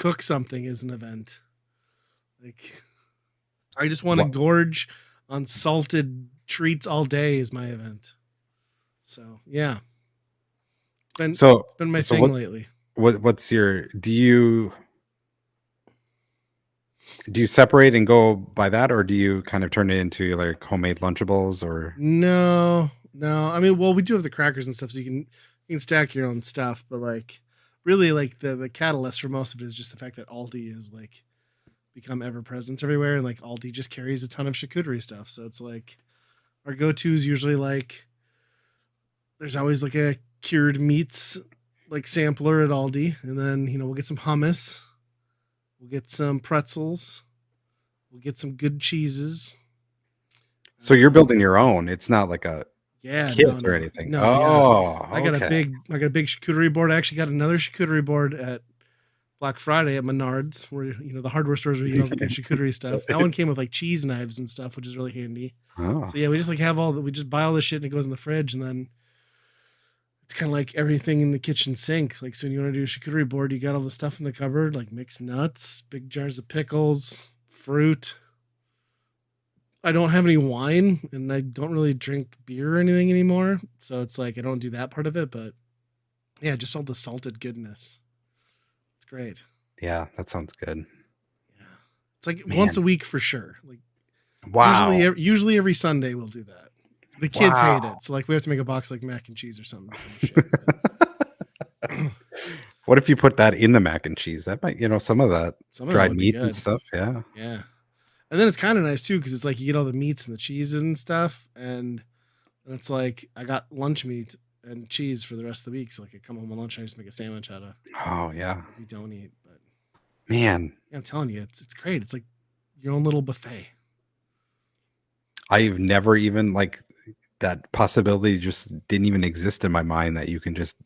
A: cook something as an event. Like I just want to
B: What?
A: gorge on salted treats all day is my event. So yeah,
B: So
A: it's been my
B: so
A: thing lately.
B: what's your do you separate and go by that, or do you kind of turn it into like homemade Lunchables or?
A: No, no. I mean, well, we do have the crackers and stuff, so you can stack your own stuff. But like, really, like the catalyst for most of it is just the fact that Aldi is like become ever present everywhere, and like Aldi just carries a ton of charcuterie stuff. So it's like our go to is usually like there's always like a cured meats like sampler at Aldi, and then we'll get some hummus, we'll get some pretzels, we'll get some good cheeses.
B: So you're
A: Um,
B: building your own. It's not like a
A: yeah,
B: kit
A: no,
B: or
A: no,
B: anything.
A: no, yeah.
B: Oh, okay.
A: I got a big charcuterie board. I actually got another charcuterie board at Black Friday at Menards, where the hardware stores where you get all the good charcuterie stuff. That one came with like cheese knives and stuff, which is really handy.
B: Oh,
A: So yeah, we just like have we just buy all this shit and it goes in the fridge, and then it's kind of like everything in the kitchen sink. Like, so when you want to do a charcuterie board, you got all the stuff in the cupboard, like mixed nuts, big jars of pickles, fruit. I don't have any wine, and I don't really drink beer or anything anymore. So it's like I don't do that part of it, but yeah, just all the salted goodness. It's great.
B: yeah, that sounds good.
A: Yeah, it's like once
B: Man.
A: a week for sure. Like
B: Wow.
A: usually every Sunday we'll do that. The kids hate
B: Wow.
A: it, so like we have to make a box like mac and cheese or something. Shit,
B: What if you put that in the mac and cheese? That might, some of that
A: some of that
B: dried
A: would be
B: meat and
A: good.
B: stuff. Yeah.
A: Yeah. And then it's kind of nice too because it's like you get all the meats and the cheeses and stuff, and it's like I got lunch meat and cheese for the rest of the week. So like I come home on lunch and I just make a sandwich out of
B: Oh, yeah.
A: what we don't eat. But
B: Man,
A: yeah, I'm telling you, it's great. It's like your own little buffet.
B: I've never even that possibility just didn't even exist in my mind that you can just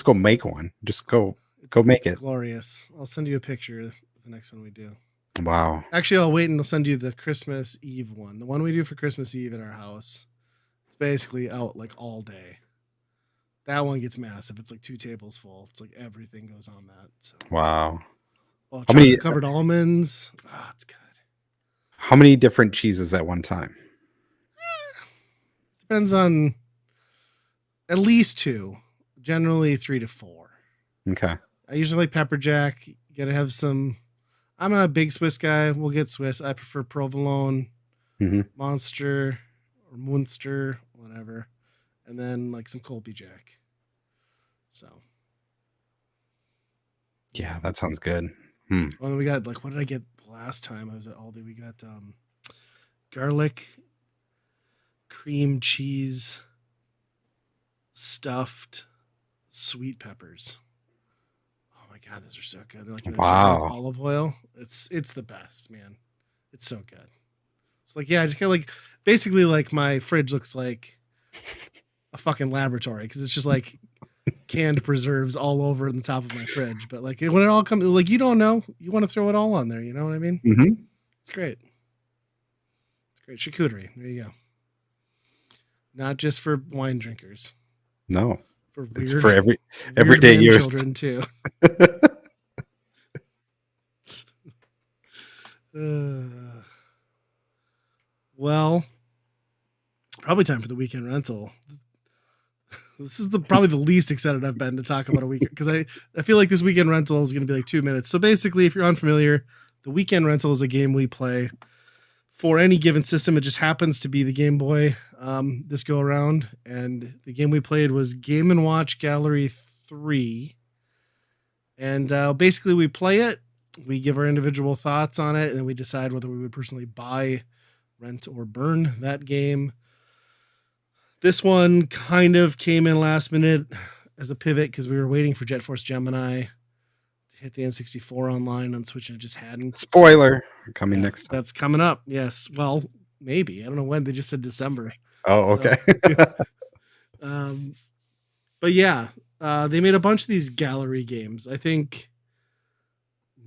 B: go make one. Just go make
A: It's
B: it.
A: glorious. I'll send you a picture of the next one we do.
B: Wow.
A: Actually, I'll wait and I'll send you the Christmas Eve one. The one we do for Christmas Eve at our house. It's basically out like all day. That one gets massive. It's like 2 tables full. It's like everything goes on that. So,
B: Wow.
A: oh,
B: How many
A: chocolate covered almonds. Oh, it's good.
B: how many different cheeses at one time?
A: Depends on at least two. Generally 3 to 4.
B: Okay.
A: I usually like pepper jack. You gotta have some. I'm not a big Swiss guy. We'll get Swiss. I prefer provolone,
B: Hmm.
A: Monster, or Munster, whatever, and then like some Colby Jack. So
B: Yeah,
A: yeah.
B: that sounds good. Hmm.
A: Well, then we got like what did I get the last time I was at Aldi? We got garlic, cream cheese, stuffed sweet peppers. Oh my god, those are so good. They're like in a jar of
B: Wow.
A: olive oil. It's the best, man. It's so good. It's like yeah, I just get like basically like my fridge looks like a fucking laboratory because it's just like canned preserves all over in the top of my fridge. But like when it all comes, like you don't know, you want to throw it all on there. You know what I mean?
B: Hmm.
A: It's great. It's great charcuterie. There you go. Not just for wine drinkers,
B: No.
A: For
B: It's
A: weird,
B: for
A: weird
B: everyday
A: man
B: use.
A: children too. Uh, well, probably time for the weekend rental. This is probably the least excited I've been to talk about a weekend because I feel like this weekend rental is going to be like 2 minutes. So basically, if you're unfamiliar, the weekend rental is a game we play for any given system. It just happens to be the Game Boy this go around, and the game we played was Game and Watch Gallery 3. And basically, we play it, we give our individual thoughts on it, and then we decide whether we would personally buy, rent, or burn that game. This one kind of came in last minute as a pivot because we were waiting for Jet Force Gemini to hit the N64 online on Switch, and it just hadn't.
B: Spoiler coming
A: Yeah,
B: next time.
A: that's coming up. Yes. Well, maybe. I don't know when. They just said December.
B: Oh,
A: So,
B: okay.
A: um, but yeah, they made a bunch of these gallery games. I think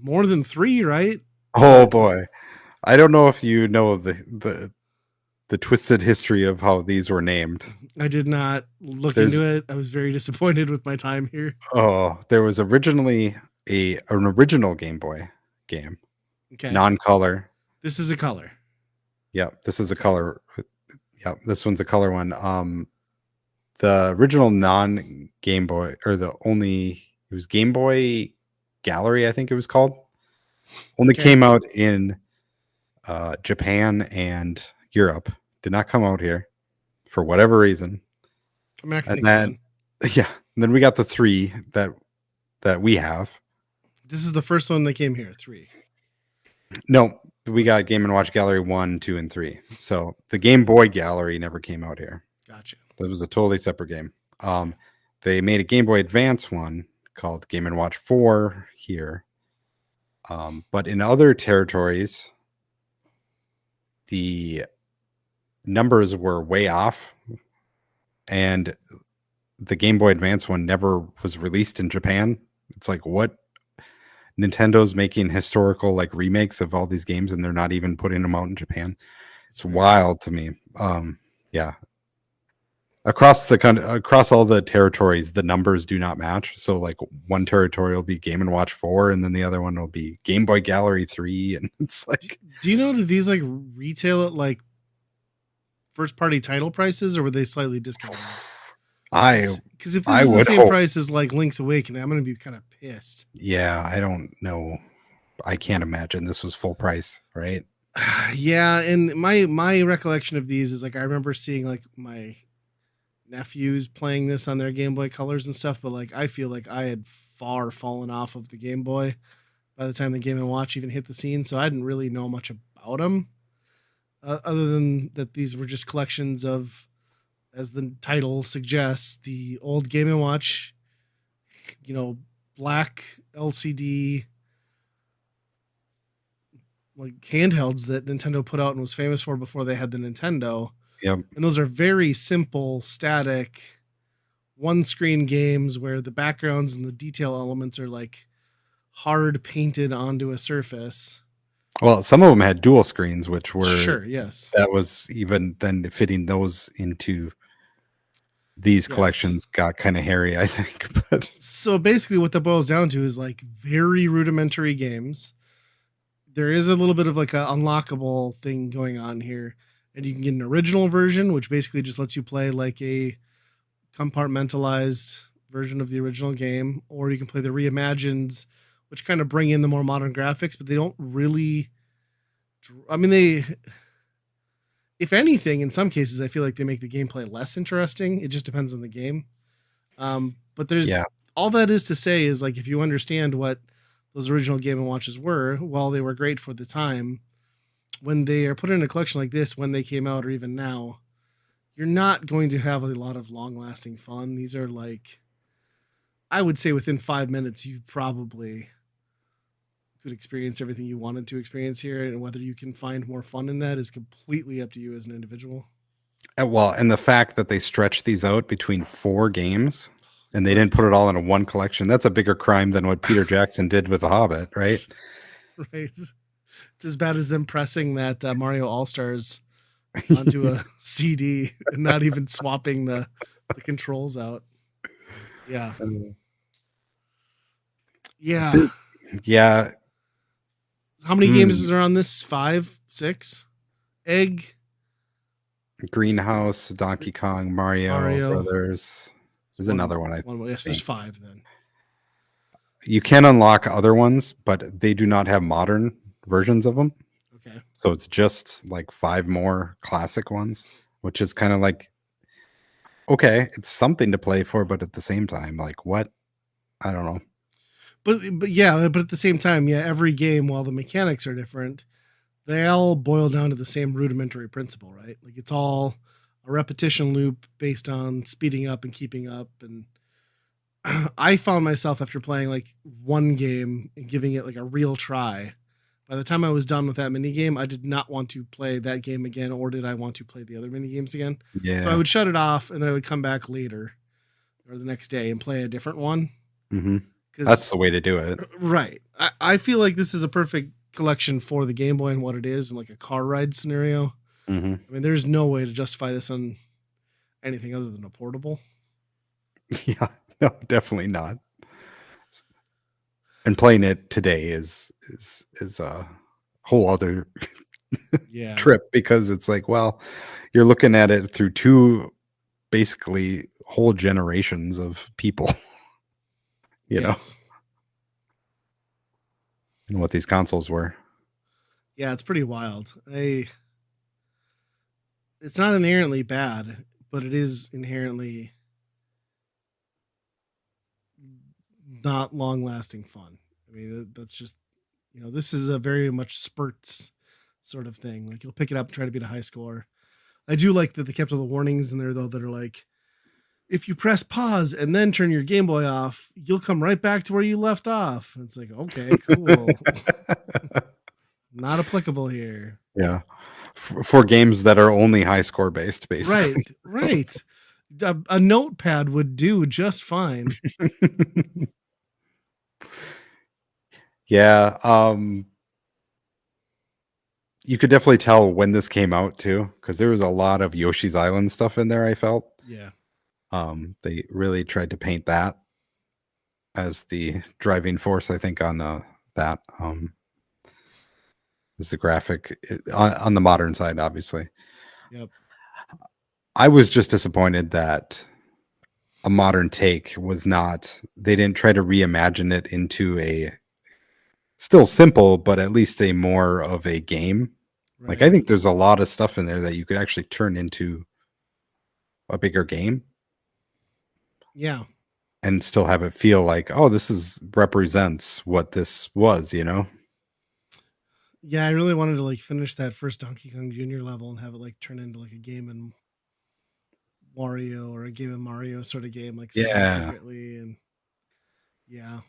A: more than 3, right?
B: Oh boy. I don't know if you know the twisted history of how these were named.
A: I did not look
B: There's
A: into it. I was very disappointed with my time here.
B: there was originally an original Game Boy game,
A: Okay.
B: non-color.
A: This is a color.
B: Yep, this is a color. Yep, this one's a color one. The original non-Game Boy, or it was Game Boy Gallery, I think it was called. Only
A: Okay.
B: came out in Japan and Europe. Did not come out here for whatever reason.
A: I mean, I can
B: And
A: think
B: then,
A: of one.
B: yeah, and then we got the 3 that we have.
A: This is the first one that came here. 3.
B: No, we got Game and Watch Gallery 1, 2, and 3. So the Game Boy Gallery never came out here.
A: Gotcha.
B: That was a totally separate game. They made a Game Boy Advance one called Game and Watch 4 here. But in other territories, the numbers were way off, and the Game Boy Advance one never was released in Japan. It's like, what? Nintendo's making historical like remakes of all these games, and they're not even putting them out in Japan. It's wild to me. Yeah. Across all the territories, the numbers do not match. So like one territory will be Game and Watch 4, and then the other one will be Game Boy Gallery 3, and it's like,
A: do you know, do these like retail at like first party title prices, or were they slightly discounted? Because if this is the same price as like Link's Awakening, I'm going to be kind of pissed.
B: Yeah, I don't know. I can't imagine this was full price, right?
A: Yeah, and my recollection of these is like I remember seeing like my nephews playing this on their Game Boy Colors and stuff, but like I feel like I had far fallen off of the Game Boy by the time the Game and Watch even hit the scene, so I didn't really know much about them, other than that these were just collections of, as the title suggests, the old Game and Watch, black LCD like handhelds that Nintendo put out and was famous for before they had the Nintendo.
B: Yep.
A: And those are very simple, static, one screen games where the backgrounds and the detail elements are like hard painted onto a surface.
B: Well, some of them had dual screens, which were
A: sure, yes.
B: That was even then fitting those into these collections got kind of hairy, I think. But
A: so basically, what that boils down to is like very rudimentary games. There is a little bit of like an unlockable thing going on here, and you can get an original version, which basically just lets you play like a compartmentalized version of the original game, or you can play the reimagined, which kind of bring in the more modern graphics, but they don't really. I mean, if anything, in some cases, I feel like they make the gameplay less interesting. It just depends on the game. But there's all that is to say is like if you understand what those original Game & Watches were, while they were great for the time, when they are put in a collection like this, when they came out or even now, you're not going to have a lot of long-lasting fun. These are like, I would say within 5 minutes, you probably could experience everything you wanted to experience here, and whether you can find more fun in that is completely up to you as an individual.
B: Well, and the fact that they stretched these out between 4 games and they didn't put it all into one collection, that's a bigger crime than what Peter Jackson did with The Hobbit, right?
A: Right. It's as bad as them pressing that Mario All-Stars onto a CD and not even swapping the controls out. Yeah.
B: Uh,
A: Yeah.
B: the- yeah.
A: How many games
B: mm,
A: is there on this? 5, 6? Egg,
B: Greenhouse, Donkey Kong, Mario
A: Mario.
B: Brothers.
A: There's
B: There's another one, I
A: one more. Yes, there's
B: think.
A: 5 then.
B: You can unlock other ones, but they do not have modern versions of them.
A: Okay.
B: So it's just like 5 more classic ones, which is kind of like, okay, it's something to play for, but at the same time, like what? I don't know.
A: But yeah, but at the same time, yeah, every game, while the mechanics are different, they all boil down to the same rudimentary principle, right? Like it's all a repetition loop based on speeding up and keeping up. And I found myself after playing like one game and giving it like a real try. By the time I was done with that mini game, I did not want to play that game again, or did I want to play the other mini games again? So I
B: Yeah.
A: would shut it off, and then I would come back later or the next day and play a different one.
B: Hmm. That's
A: Because
B: the way to do it.
A: right, I feel like this is a perfect collection for the Game Boy and what it is, and like a car ride scenario.
B: Hmm.
A: I mean, there's no way to justify this on anything other than a portable.
B: Yeah. No, definitely not. And playing it today is a whole other
A: Yeah.
B: trip because it's like, well, you're looking at it through two basically whole generations of people, you know,
A: Yes.
B: and what these consoles were.
A: Yeah, it's pretty wild. It's not inherently bad, but it is inherently not long lasting fun. I mean, that's just, this is a very much spurts sort of thing. Like you'll pick it up and try to beat a high score. I do like that they kept all the warnings in there though that are like, if you press pause and then turn your Game Boy off, you'll come right back to where you left off. And it's like, okay, cool. Not applicable here.
B: Yeah. For games that are only high score based,
A: Right,
B: basically.
A: right. A notepad would do just fine.
B: Yeah. You could definitely tell when this came out too, because there was a lot of Yoshi's Island stuff in there, I felt.
A: Yeah.
B: They really tried to paint that as the driving force, I think, on that. Is the graphic on the modern side, obviously.
A: Yep.
B: I was just disappointed that a modern take was not, they didn't try to reimagine it into a still simple, but at least a more of a game. Like,
A: Right.
B: I think there's a lot of stuff in there that you could actually turn into a bigger game
A: Yeah.
B: and still have it feel like, oh, this is represents what this was, you know?
A: Yeah, I really wanted to like finish that first Donkey Kong Jr. level and have it like turn into like a game in Wario or a game in Mario sort of game, like set them
B: Yeah.
A: secretly. And yeah,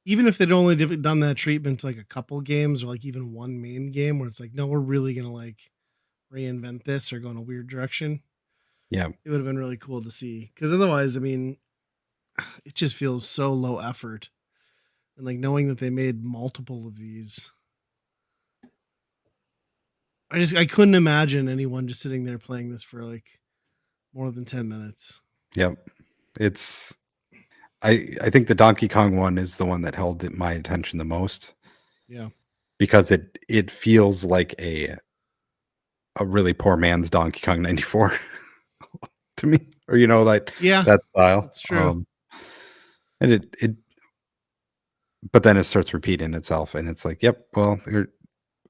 A: even if they'd only done that treatment to like a couple games or like even one main game where it's like, no, we're really gonna like reinvent this or go in a weird direction,
B: Yeah.
A: it would have been really cool to see. Because otherwise, I mean, it just feels so low effort. And like knowing that they made multiple of these, I couldn't imagine anyone just sitting there playing this for like more than 10 minutes.
B: Yep. It's I think the Donkey Kong one is the one that held my attention the most
A: Yeah.
B: because it feels like a really poor man's Donkey Kong 94 to me, or like
A: Yeah,
B: that style.
A: that's true.
B: And it but then it starts repeating itself, and it's like, yep, well,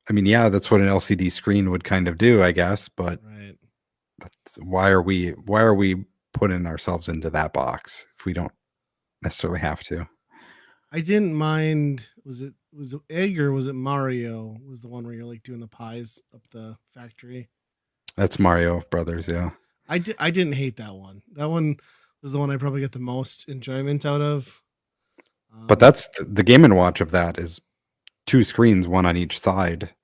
B: I mean, yeah, that's what an LCD screen would kind of do, I guess, but
A: Right.
B: why are we putting ourselves into that box if we don't necessarily have to?
A: I didn't mind. Was it Egg or was it Mario? Was the one where you're like doing the pies up the factory?
B: That's Mario Brothers, yeah.
A: I didn't hate that one. That one was the one I probably get the most enjoyment out of.
B: But
A: Um,
B: that's the Game and Watch of that is two screens, one on each side.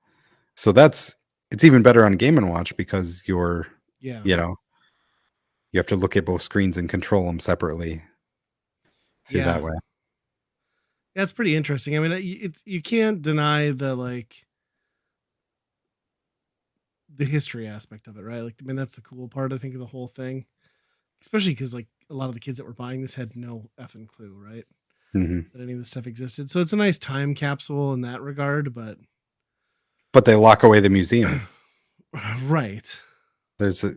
B: So it's even better on Game and Watch because
A: yeah,
B: you know, you have to look at both screens and control them separately through
A: yeah,
B: that way.
A: that's pretty interesting. I mean, it's you can't deny the history aspect of it, right? Like, I mean, that's the cool part. I think of the whole thing especially because like a lot of the kids that were buying this had no effing clue, right?
B: Hmm.
A: That any of this stuff existed. So it's a nice time capsule in that regard, but
B: But they lock away the museum.
A: right.
B: There's a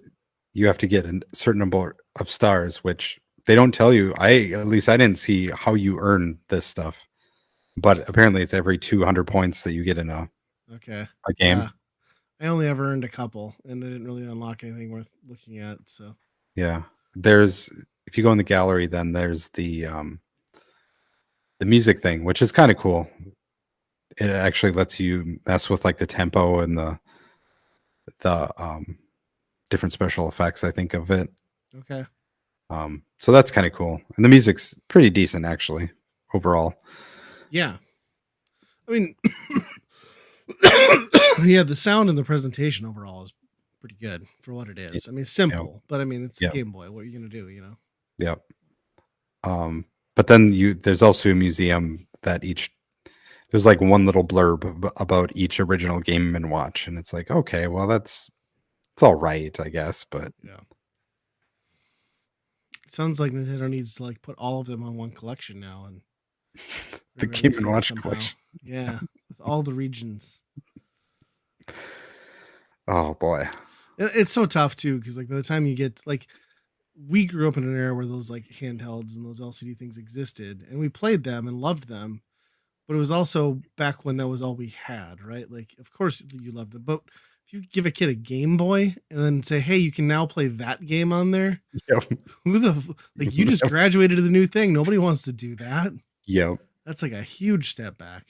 B: you have to get a certain number of stars, which they don't tell you. I At least I didn't see how you earn this stuff, but apparently it's every 200 points that you get in
A: Okay.
B: a
A: Yeah.
B: game.
A: I only ever earned a couple and I didn't really unlock anything worth looking at. So
B: Yeah. There's If you go in the gallery, then there's the music thing, which is kind of cool. It actually lets you mess with like the tempo and the different special effects, I think, of it.
A: okay.
B: So that's kind of cool. And the music's pretty decent actually overall.
A: Yeah. I mean yeah, the sound and the presentation overall is pretty good for what it
B: Y-
A: is. I mean,
B: Yep.
A: simple, but I mean, it's
B: Yep.
A: Game Boy. What are you gonna do? You know?
B: Yep. But then there's also a museum that each there's like one little blurb about each original Game and Watch, and it's like, okay, well it's all right, I guess, but
A: Yeah. It sounds like Nintendo needs to like put all of them on one collection now and
B: the Game
A: re-release
B: and
A: them
B: Watch
A: somehow.
B: collection.
A: Yeah, with all the regions.
B: Oh boy.
A: It's so tough too because like by the time you get like we grew up in an era where those like handhelds and those LCD things existed and we played them and loved them, but it was also back when that was all we had, right? Like, of course you loved them, but if you give a kid a Game Boy and then say, "Hey, you can now play that game on there,"
B: Yep.
A: like you just graduated to the new thing. Nobody wants to do that.
B: Yep.
A: That's like a huge step back.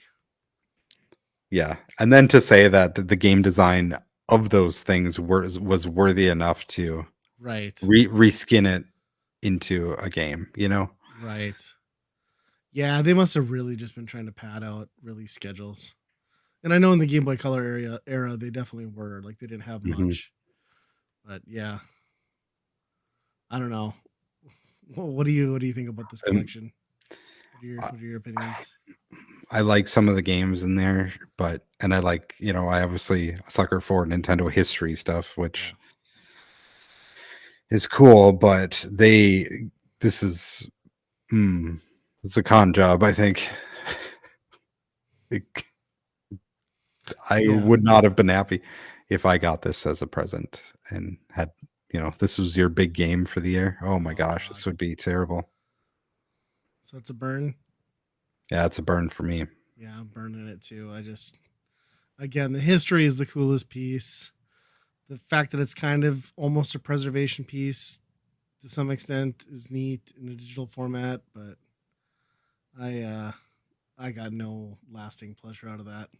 B: Yeah. And then to say that the game design of those things was worthy enough to
A: Right.
B: reskin it into a game, you know?
A: Right. Yeah, they must have really just been trying to pad out release schedules. And I know in the Game Boy Color era they definitely were like they didn't have
B: Mhm.
A: much. But yeah, I don't know. What do you think about this
B: And
A: collection?
B: I,
A: What are your opinions?
B: I like some of the games in there, but and I like, I obviously a sucker for Nintendo history stuff,
A: Yeah.
B: which is cool, but this is it's a con job, I think. It- I
A: Yeah.
B: would not have been happy if I got this as a present and had, this was your big game for the year. Oh my
A: Oh
B: gosh,
A: god.
B: this would be terrible.
A: So it's a burn.
B: Yeah, it's a burn for me.
A: Yeah, I'm burning it too. I just again the history is the coolest piece. The fact that it's kind of almost a preservation piece to some extent is neat in a digital format, but I uh I got no lasting pleasure out of that.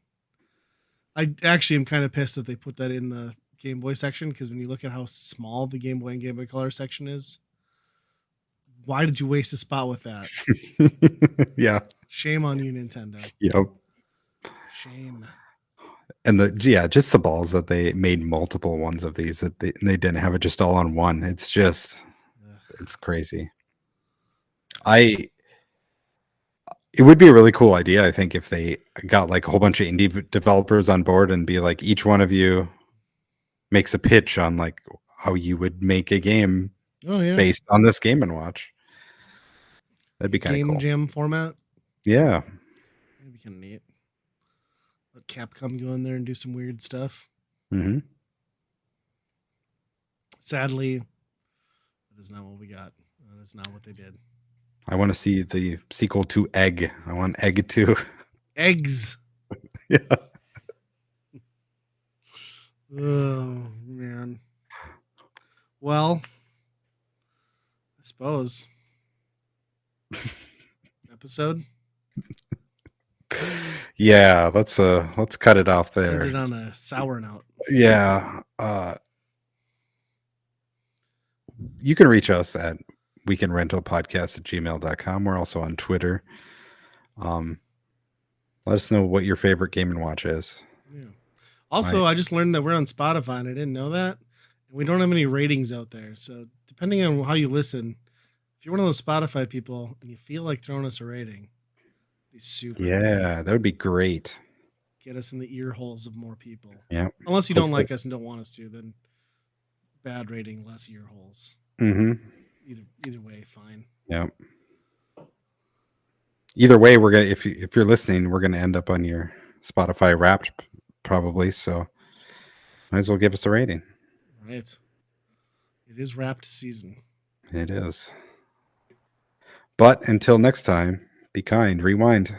A: I actually am kind of pissed that they put that in the Game Boy section because when you look at how small the Game Boy and Game Boy Color section is, why did you waste a spot with that?
B: Yeah.
A: Shame on you, Nintendo.
B: Yep.
A: Shame.
B: And just the balls that they made multiple ones of these that they didn't have it just all on one.
A: Ugh,
B: It's crazy. I It would be a really cool idea, I think, if they got like a whole bunch of indie developers on board and be like, each one of you makes a pitch on like how you would make a game
A: oh yeah,
B: based on this Game and Watch. That'd
A: like a
B: be kind of
A: game
B: cool.
A: jam format.
B: Yeah.
A: That'd be kind of neat. Let Capcom go in there and do some weird stuff.
B: Hmm.
A: Sadly, that is not what we got. That is not what they did.
B: I want to see the sequel to Egg. I want Egg 2.
A: Eggs.
B: Yeah.
A: Oh man. Well, I suppose episode.
B: Yeah, let's cut it off
A: Let's end
B: there.
A: it on a sour note.
B: Yeah. You can reach us at weekendrentalpodcast@gmail.com. We're also on Twitter. Um, Let us know what your favorite Game and Watch is.
A: Yeah.
B: My
A: Also, I just learned that we're on Spotify, and I didn't know that. And we don't have any ratings out there, so depending on how you listen, if you're one of those Spotify people and you feel like throwing us a rating, it'd be super great.
B: Yeah, that would be great.
A: Get us in the ear holes of more people.
B: Yeah.
A: Unless you don't
B: Hopefully.
A: like us and don't want us to, then bad rating, less ear holes.
B: Hmm.
A: either way, fine.
B: Yeah. Either way, we're gonna if you're listening, we're gonna end up on your Spotify Wrapped probably. So might as well give us a rating.
A: Right. It is wrapped season.
B: It is. But until next time, be kind, rewind.